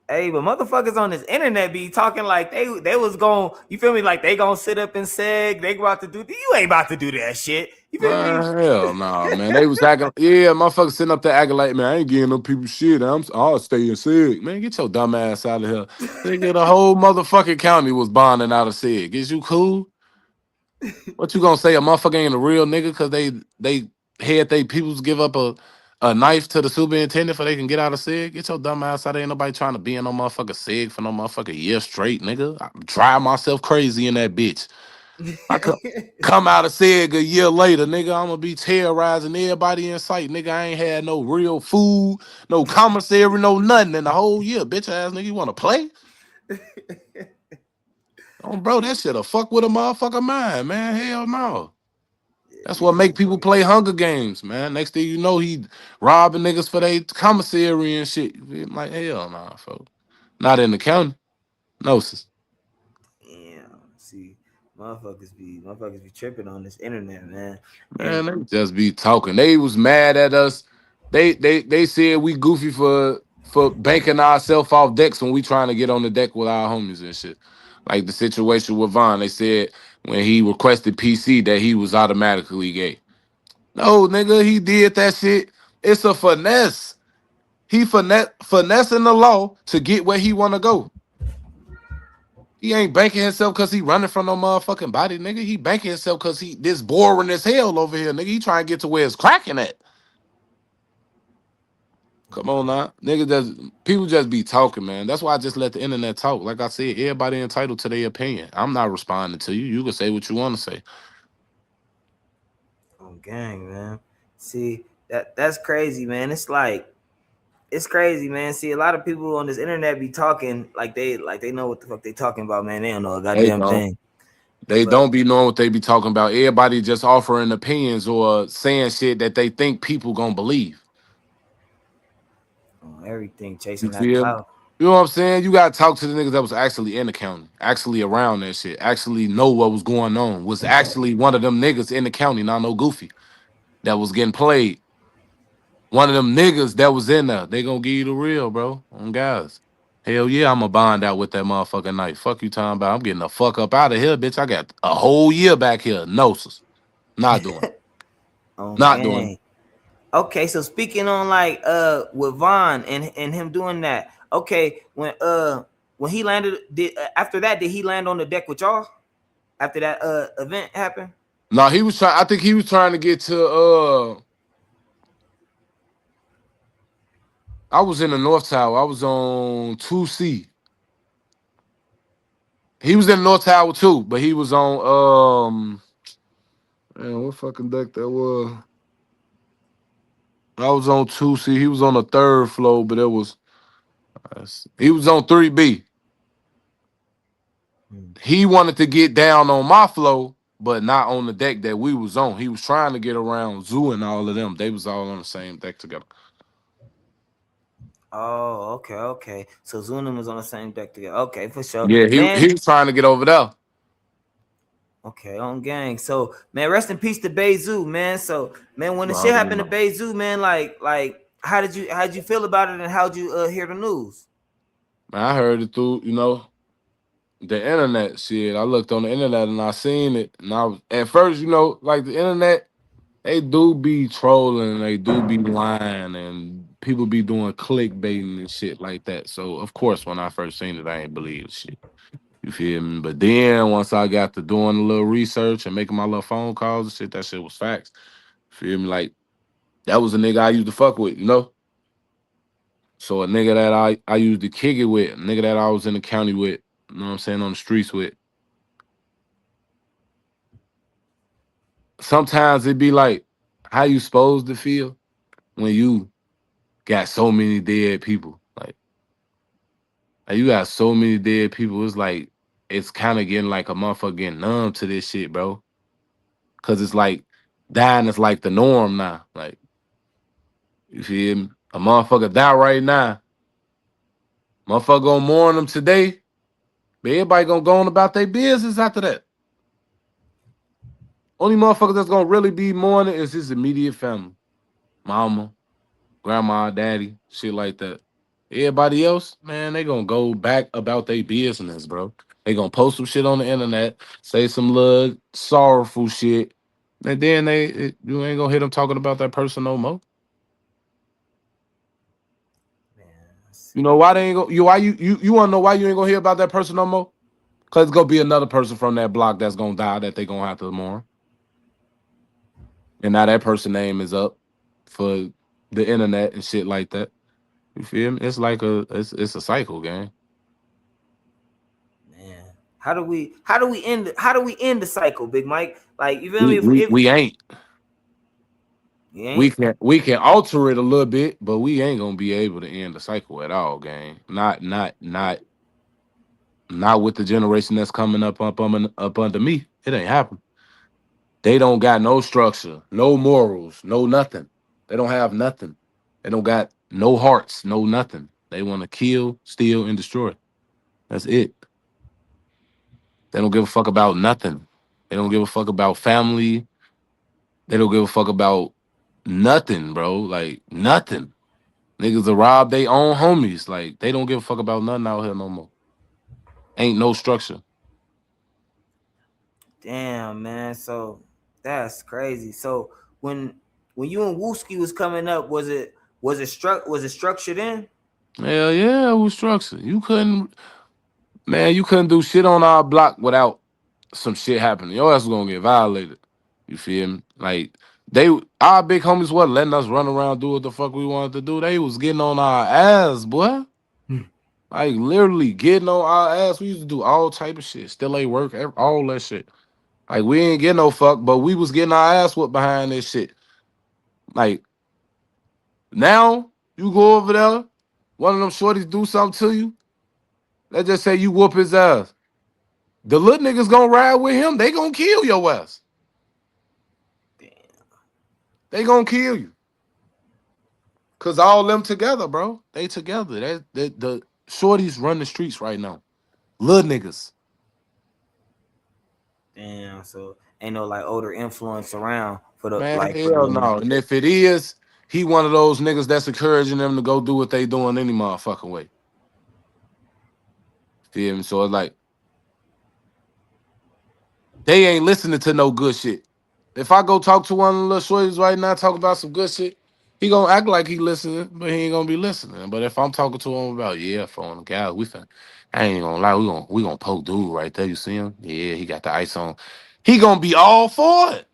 Hey, but motherfuckers on this internet be talking like they was going, you feel me? Like they gonna sit up and seg, they about to do, you ain't about to do that shit. You feel me? Man, hell nah, man. They was acting, yeah, motherfuckers sitting up there acting like, man, I ain't getting no people shit. I'll stay in SIG. Man, get your dumb ass out of here. Nigga, the whole motherfucking county was bonding out of SIG. Is you cool? What you gonna say? A motherfucker ain't a real nigga because they had they peoples give up a knife to the superintendent for they can get out of SIG? Get your dumb ass out. Ain't nobody trying to be in no motherfucker SIG for no motherfucker year straight, nigga. I drive myself crazy in that bitch. I come out of SIG a year later, nigga. I'm gonna be terrorizing everybody in sight, nigga. I ain't had no real food, no commissary, no nothing in the whole year, bitch ass nigga. You wanna play? Oh, bro, that shit'll fuck with a motherfucker mind, man. Hell no. That's what Yeah, make people play Hunger Games, man. Next thing you know, he robbing niggas for their commissary and shit. I'm like, hell nah, folks. Not in the county. No, sis. yeah. See, motherfuckers be tripping on this internet, man. Man, And they just be talking. They was mad at us. They said we goofy for banking ourselves off decks when we trying to get on the deck with our homies and shit. Like the situation with Vaughn. They said when he requested PC that he was automatically gay. No, nigga, he did that shit. It's a finesse. He finessing the law to get where he want to go. He ain't banking himself because he running from no motherfucking body, nigga. He banking himself because he this boring as hell over here, nigga. He trying to get to where it's cracking at. Come on now, nigga. People just be talking, man. That's why I just let the internet talk. Like I said, everybody entitled to their opinion. I'm not responding to you. You can say what you want to say. on gang, man. See, that's crazy, man. It's crazy, man. See, a lot of people on this internet be talking like they know what the fuck they talking about, man. They don't know a They goddamn don't. thing. They But don't be knowing what they be talking about. Everybody just offering opinions or saying shit that they think people gonna believe. everything You chasing that feel me? clout. You know what I'm saying? You gotta talk to the niggas that was actually in the county, actually around that shit, actually know what was going on. Was actually one of them niggas in the county, not no goofy, that was getting played. One of them niggas that was in there. They gonna give you the real, bro. On guys. Hell yeah, I'ma bond out with that motherfucking knife. Fuck you talking about. I'm getting the fuck up out of here, bitch. I got a whole year back here. No, sis. Not doing it. On Not doing it. gang. Okay, so speaking on like with Vaughn and him doing that. Okay, when he landed, did after that did he land on the deck with y'all after that event happened? No, he was trying. I think he was trying to get to. I was in the North Tower. I was on 2C. He was in the North Tower too, but he was on. Man, what fucking deck that was? I was on 2C. He was on the third floor, but he was on 3B. Hmm. He wanted to get down on my flow, but not on the deck that we was on. He was trying to get around Zoo and all of them. They was all on the same deck together. Oh, okay, okay. So Zunum was on the same deck together. Okay, for sure, Yeah, he man. was trying to get over there. Okay, on gang. So man, rest in peace to Beizhu, man. So man, when the shit Bro, you happened to know. Beizhu, man, like how did you feel about it and how'd you hear the news? Man, I heard it through, the internet shit. I looked on the internet and I seen it. And I was at first, like the internet, they do be trolling, they do be lying, and people be doing clickbaiting and shit like that. So of course, when I first seen it, I ain't believe the shit. You feel me? But then once I got to doing a little research and making my little phone calls and shit, that shit was facts. Feel me? Like that was a nigga I used to fuck with. So a nigga that I used to kick it with, a nigga that I was in the county with, you know what I'm saying, on the streets with. Sometimes it be like how you supposed to feel when you got so many dead people. Like you got so many dead people. It's like it's kind of getting like a motherfucker getting numb to this shit, bro. Cause it's like dying is like the norm now. Like you feel me? A motherfucker die right now. Motherfucker gonna mourn them today, but everybody gonna go on about their business after that. Only motherfucker that's gonna really be mourning is his immediate family, mama, grandma, daddy, shit like that. Everybody else, man, they gonna go back about their business, bro. They gonna post some shit on the internet, say some little sorrowful shit, and then you ain't gonna hear them talking about that person no more. Man, that's- You know why they ain't go? You wanna know why you ain't gonna hear about that person no more? Cause it's gonna be another person from that block that's gonna die that they gonna have to mourn, and now that person name is up for the internet and shit like that. You feel me? It's like it's a cycle, gang. man. How do we end the cycle, Big Mike? Like you feel We me? we, If we ain't. you We ain't, can we can alter it a little bit, but we ain't gonna be able to end the cycle at all, gang. Not with the generation that's coming up under me. It ain't happening. They don't got no structure, no morals, no nothing. They don't have nothing. They don't got no hearts, no nothing. They want to kill, steal, and destroy. That's it. They don't give a fuck about nothing. They don't give a fuck about family. They don't give a fuck about nothing, bro. Like nothing. Niggas will rob they own homies. Like they don't give a fuck about nothing out here no more. Ain't no structure. damn, man. So that's crazy. So when when you and Wooski was coming up, was it structured in? Hell yeah, it was structure. You couldn't do shit on our block without some shit happening. Your ass was gonna get violated. You feel me? Like our big homies wasn't letting us run around do what the fuck we wanted to do. They was getting on our ass, boy. Like literally getting on our ass. We used to do all type of shit. Still ain't work, all that shit. Like we ain't getting no fuck, but we was getting our ass whooped behind this shit. Like now you go over there, one of them shorties do something to you. Let's just say you whoop his ass. The little niggas gonna ride with him. They gonna kill your ass. They gonna kill you. Cause all them together, bro. They together. The shorties run the streets right now. Little niggas. Damn. So ain't no like older influence around for the Man, like for the hell little no. niggas. And if it is, he one of those niggas that's encouraging them to go do what they doing any motherfucking way. Feel me? So it's like they ain't listening to no good shit. If I go talk to one of the little shorties right now, talk about some good shit, he gonna act like he listening, but he ain't gonna be listening. But if I'm talking to him about, yeah, phone guy, I ain't gonna lie, we gonna poke dude right there. You see him? Yeah, he got the ice on. He gonna be all for it.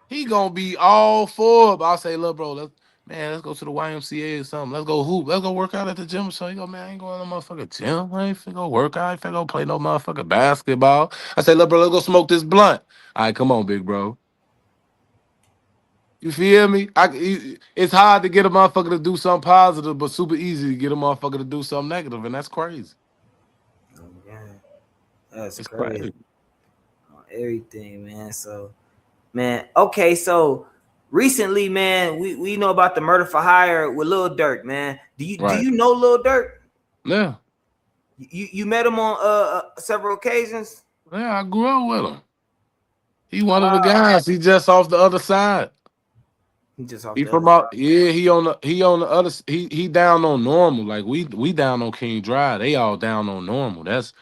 He gonna be all for it. But I'll say, look, bro, Man, let's go to the YMCA or something. Let's go hoop. Let's go work out at the gym. So he go, man, I ain't going to no motherfucking gym. I ain't finna go work out. I ain't finna go play no motherfucking basketball. I say, look, bro, let's go smoke this blunt. All right, come on, big bro. You feel me? It's hard to get a motherfucker to do something positive, but super easy to get a motherfucker to do something negative, and that's crazy. Oh, yeah, that's It's crazy. crazy. Everything, man. So, man, okay, so recently, man, we know about the murder for hire with Lil Durk, man. Do Right. you know Lil Durk? Yeah. You met him on several occasions. Yeah, I grew up with him. He one of the guys. He just off the other side. He just off He the other from side. out, yeah. He on the other. He down on normal. Like we down on King Drive. They all down on normal. That's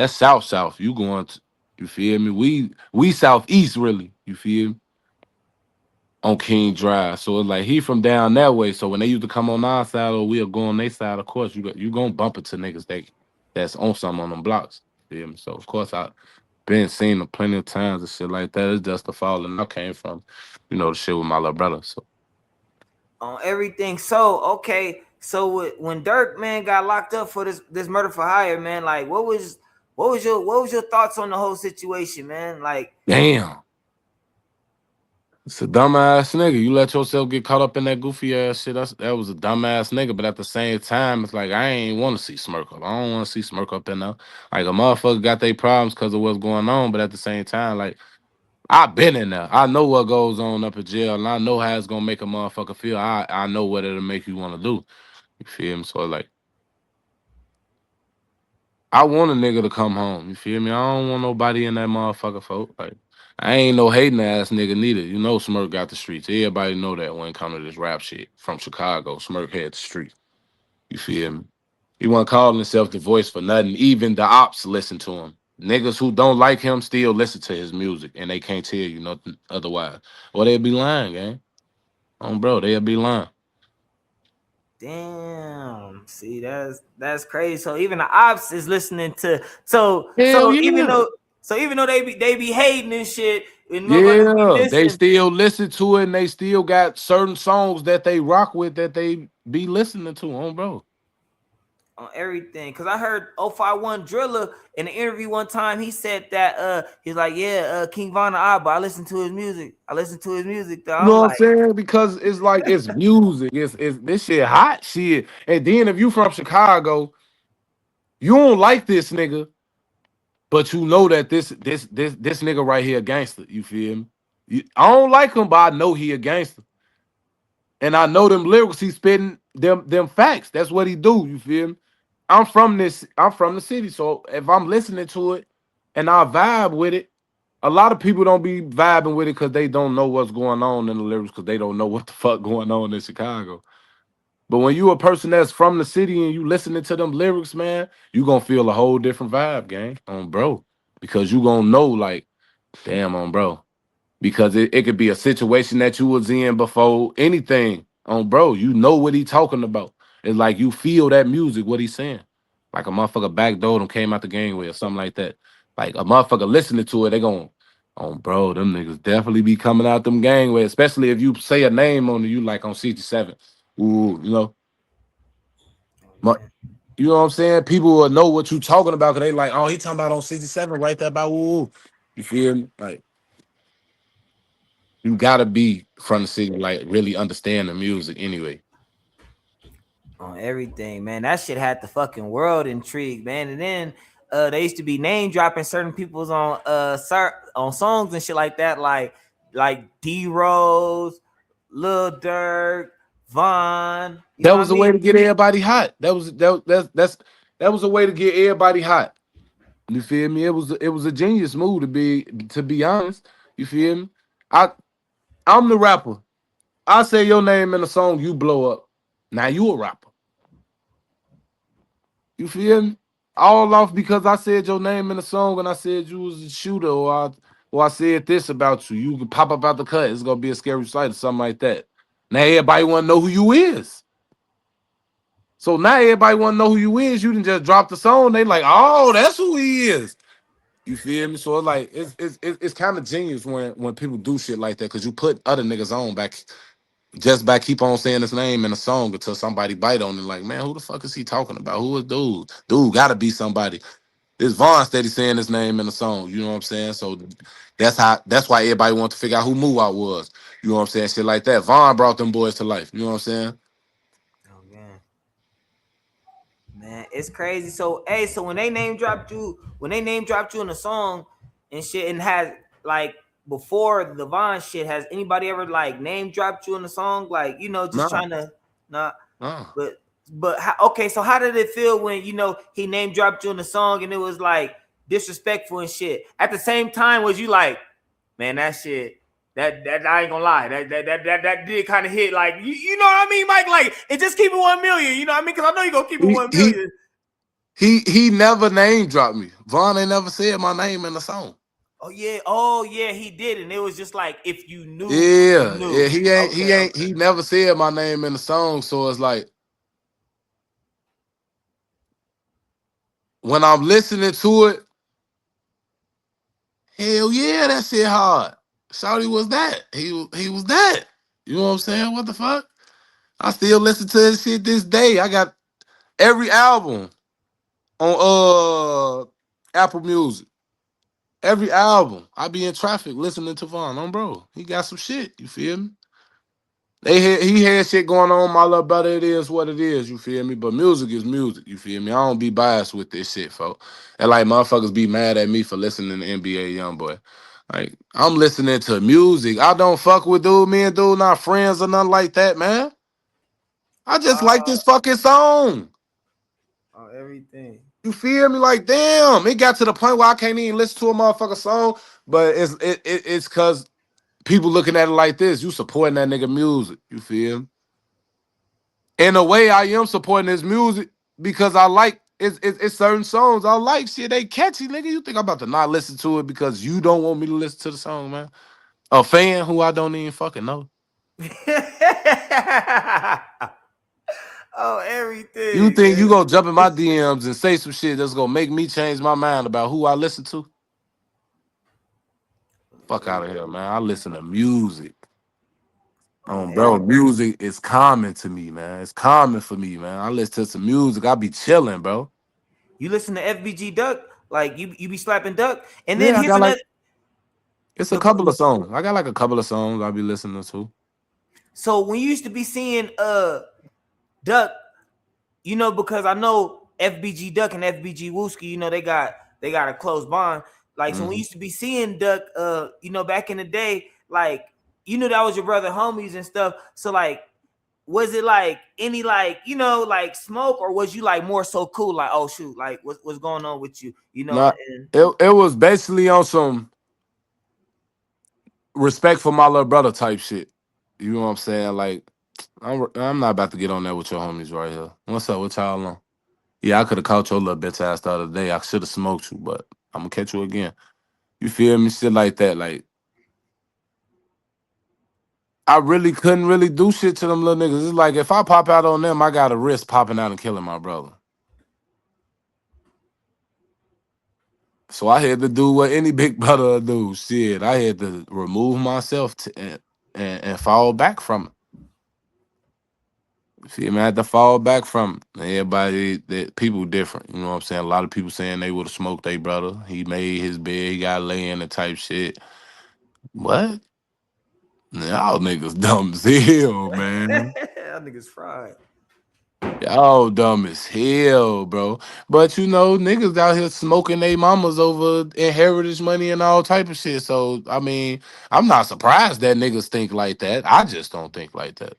south south. You going to, you feel me? We southeast really. You feel me? On King Drive. So it's like he from down that way. So when they used to come on our side or we'll go on their side, of course you gonna bump into niggas that's on something on them blocks. Feel me? So of course I been seeing them plenty of times and shit like that. It's just the falling I came from, the shit with my little brother. So On everything. So okay, so when Dirk, man, got locked up for this murder for hire, man, like what was your thoughts on the whole situation, man? Like, damn. It's a dumbass nigga. You let yourself get caught up in that goofy ass shit. That was a dumbass nigga. But at the same time, it's like I ain't want to see Smirk up. I don't want to see Smirk up in there. Like a motherfucker got their problems because of what's going on. But at the same time, like I've been in there. I know what goes on up in jail, and I know how it's gonna make a motherfucker feel. I know what it'll make you want to do. You feel me? So like I want a nigga to come home. You feel me? I don't want nobody in that motherfucker, folk. Like, I ain't no hating ass nigga neither. You know Smirk got the streets. Everybody know that when it come to this rap shit. From Chicago, Smirk had the street. You feel me? He wasn't calling himself the voice for nothing. Even the ops listen to him. Niggas who don't like him still listen to his music, and they can't tell you nothing otherwise. Or they'll be lying, gang. Bro, they'll be lying. damn. See, that's crazy. So even the ops is listening to. So Hell so even yeah. though they be hating and shit, and motherfuckers be Yeah, they listening still listen to it, and they still got certain songs that they rock with that they be listening to, bro. on everything. Cause I heard 051 Driller in an interview one time. He said that he's like, yeah, King Von Abba. I listen to his music. I listen to his music. Though You know I'm what I'm like, saying? Because it's like it's music, it's this shit hot shit. And then if you from Chicago, you don't like this nigga, but you know that this nigga right here a gangster. You feel me? I don't like him, but I know he a gangster. And I know them lyrics he spitting them facts. That's what he do. You feel me? I'm from the city, so if I'm listening to it and I vibe with it, a lot of people don't be vibing with it because they don't know what's going on in the lyrics because they don't know what the fuck going on in Chicago. But when you a person that's from the city and you listening to them lyrics, man, you gonna feel a whole different vibe, gang, on bro, because you gonna know like, damn, on bro, because it could be a situation that you was in before anything on bro. You know what he talking about. It's like you feel that music, what he's saying. Like a motherfucker backdoor them came out the gangway or something like that. Like a motherfucker listening to it, they going, oh bro, them niggas definitely be coming out them gangway, especially if you say a name on it, you like on 67. Ooh, oh mu- yeah. you know what I'm saying? People will know what you talking about because they like, oh, he talking about on 67 right there about ooh. You feel me? Like you gotta be from the city, like really understand the music anyway. On everything, man. That shit had the fucking world intrigued, man. And then they used to be name dropping certain people's on songs and shit like that, like D Rose, Lil Durk, Vaughn. You know That what I was a way mean? to get everybody hot. That was a way to get everybody hot. You feel me? It was a genius move to be honest. You feel me? I I'm the rapper. I say your name in a song, you blow up. Now you a rapper. You feel me? All off because I said your name in a song and I said you was a shooter or I said this about you. You can pop up out the cut. It's gonna be a scary sight or something like that. Now everybody wanna know who you is. So now everybody want to know who you is. You didn't just drop the song. They like, oh, that's who he is. You feel me? So it's like it's kind of genius when people do shit like that because you put other niggas on back. just by keep on saying his name in a song until somebody bite on it. Like, man, who the fuck is he talking about? Who is dude? Dude gotta be somebody. It's Vaughn steady saying his name in the song. You know what I'm saying? So that's why everybody wants to figure out who Move Out was. You know what I'm saying? Shit like that. Vaughn brought them boys to life. You know what I'm saying? Oh man, it's crazy. So hey, so when they name dropped you in a song and shit, and has like before the Vaughn shit, has anybody ever like name dropped you in a song? Like just No, trying to not, no. but okay. So how did it feel when he name dropped you in the song and it was like disrespectful and shit? At the same time, was you like, man, that shit. That I ain't gonna lie. That did kind of hit like you know what I mean, Mike. Like it just keep it 1 million. You know what I mean? Because I know you gonna keep it He one he million. he never name dropped me. Vaughn ain't never said my name in the song. Oh yeah, he did, and it was just like if you knew, you Yeah. knew. Okay, He okay. never said my name in the song. So it's like when I'm listening to it, hell yeah, that shit hard. Shawty was that. He was that. You know what I'm saying? What the fuck? I still listen to his shit this day. I got every album on Apple Music. Every album. I be in traffic listening to Vaughn. Bro. He got some shit. You feel me? He had shit going on. My little brother, it is what it is. You feel me? But music is music. You feel me? I don't be biased with this shit, folks. And like motherfuckers be mad at me for listening to NBA YoungBoy. Like I'm listening to music. I don't fuck with dude. Me and dude not friends or nothing like that, man. I just like Uh, this fucking song. everything. You feel me? Like damn, it got to the point where I can't even listen to a motherfucking song. But it's cause people looking at it like this. You supporting that nigga music. You feel me? In a way, I am supporting his music because I like it's certain songs I like. Shit, they catchy, nigga. You think I'm about to not listen to it because you don't want me to listen to the song, man? A fan who I don't even fucking know. Oh, You everything. think you gonna jump in my DMs and say some shit that's gonna make me change my mind about who I listen to? Fuck out of here, man. I listen to music. Oh, Bro, every. music is common to me, man. It's common for me, man. I listen to some music. I be chilling, bro. You listen to FBG Duck, like you be slapping Duck, and then Yeah, I here's got like another. it's a The couple of songs. I got like a couple of songs I be listening to. so when you used to be seeing Duck, because I know FBG Duck and FBG Wooski, they got a close bond. Like so, when we Mhm. used to be seeing Duck, back in the day, like that was your brother, homies and stuff. So like, was it like any like like smoke, or was you like more so cool, like oh shoot, like what's going on with you, Nah, and it was basically on some respect for my little brother type shit. You know what I'm saying? Like, I'm not about to get on there with your homies right here. What's up? What y'all on? Yeah, I could have caught your little bitch ass the other day. I should have smoked you, but I'm gonna catch you again. You feel me? Shit like that. Like, I really couldn't really do shit to them little niggas. It's like if I pop out on them, I got a risk popping out and killing my brother. So I had to do what any big brother would do. Shit, I had to remove myself and fall back from it. See, man, I had to fall back from it. Everybody, that people different. You know what I'm saying? A lot of people saying they would have smoked their brother. He made his bed, he got lay in the type shit. What? Y'all niggas dumb as hell, man. that nigga's fried. Y'all dumb as hell, bro. But niggas out here smoking they mamas over inheritance money and all type of shit. So I mean, I'm not surprised that niggas think like that. I just don't think like that.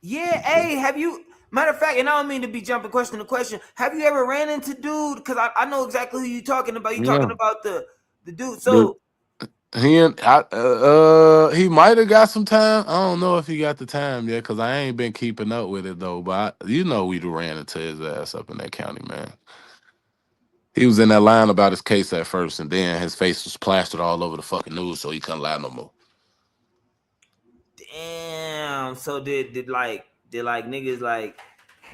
Yeah, hey, have you? Matter of fact, and I don't mean to be jumping question to question. Have you ever ran into dude? Because I know exactly who you talking about. You talking Yeah. about the dude. The So he might have got some time. I don't know if he got the time yet because I ain't been keeping up with it though. But we'd ran into his ass up in that county, man. He was in that line about his case at first, and then his face was plastered all over the fucking news, so he couldn't lie no more. damn. So did like niggas like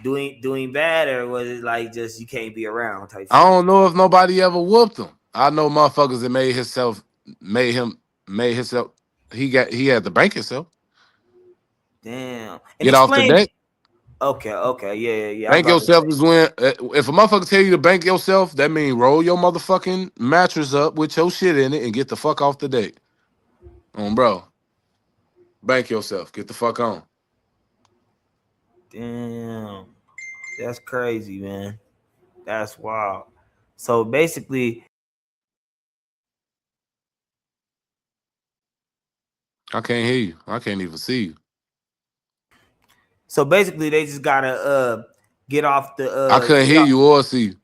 doing bad, or was it like just you can't be around type I shit? don't know if nobody ever whooped him. I know motherfuckers that made himself. He had to break himself. Damn. And Get off the explain. deck. Okay. Yeah. I was Bank about to yourself say. is when if a motherfucker tell you to bank yourself, that means roll your motherfucking mattress up with your shit in it and get the fuck off the deck. Bro. Bank yourself. Get the fuck on. Damn. That's crazy, man. That's wild. So basically, I can't hear you. I can't even see you. they just gotta get off the I couldn't get hear off. you or see you.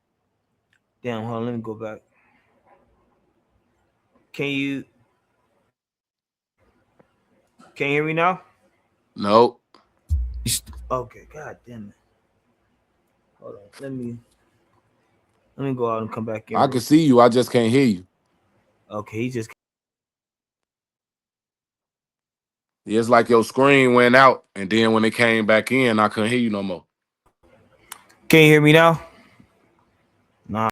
Damn, hold on, let me go back. Can you hear me now? Nope. Okay, god damn it. Hold on. Let me go out and come back in I real can quick. see you. I just can't hear you. Okay, he just It's like your screen went out, and then when it came back in, I couldn't hear you no more. can you hear me now? Nah.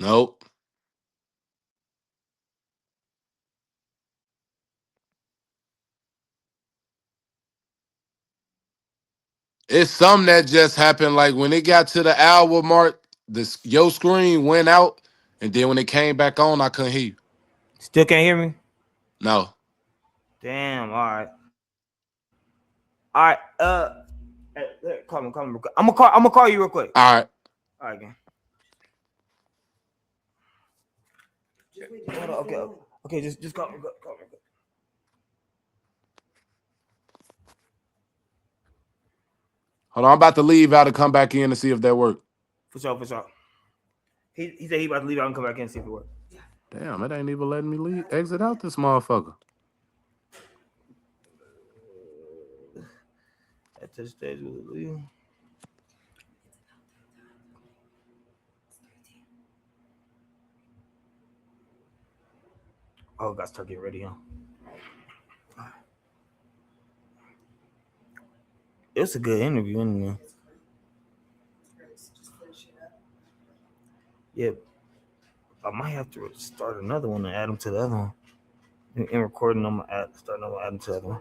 Nope. It's something that just happened. Like when it got to the hour mark, this your screen went out, and then when it came back on, I couldn't hear you. Still can't hear me? No. Damn, all right. All right. Call me. I'm gonna call you real quick. All right. All right, again. Hold on, okay. Just call me. Call me. Hold on. I'm about to leave out and come back in to see if that worked. For sure. He said he about to leave out and come back in and see if it works. Damn, it ain't even letting me leave. Exit out this motherfucker. At this stage, we'll leave. Oh, got to start getting ready, huh? It was a good interview, anyway. Yeah, I might have to start another one and add them to the other one. In recording, I'm gonna start another one, add them to the other one.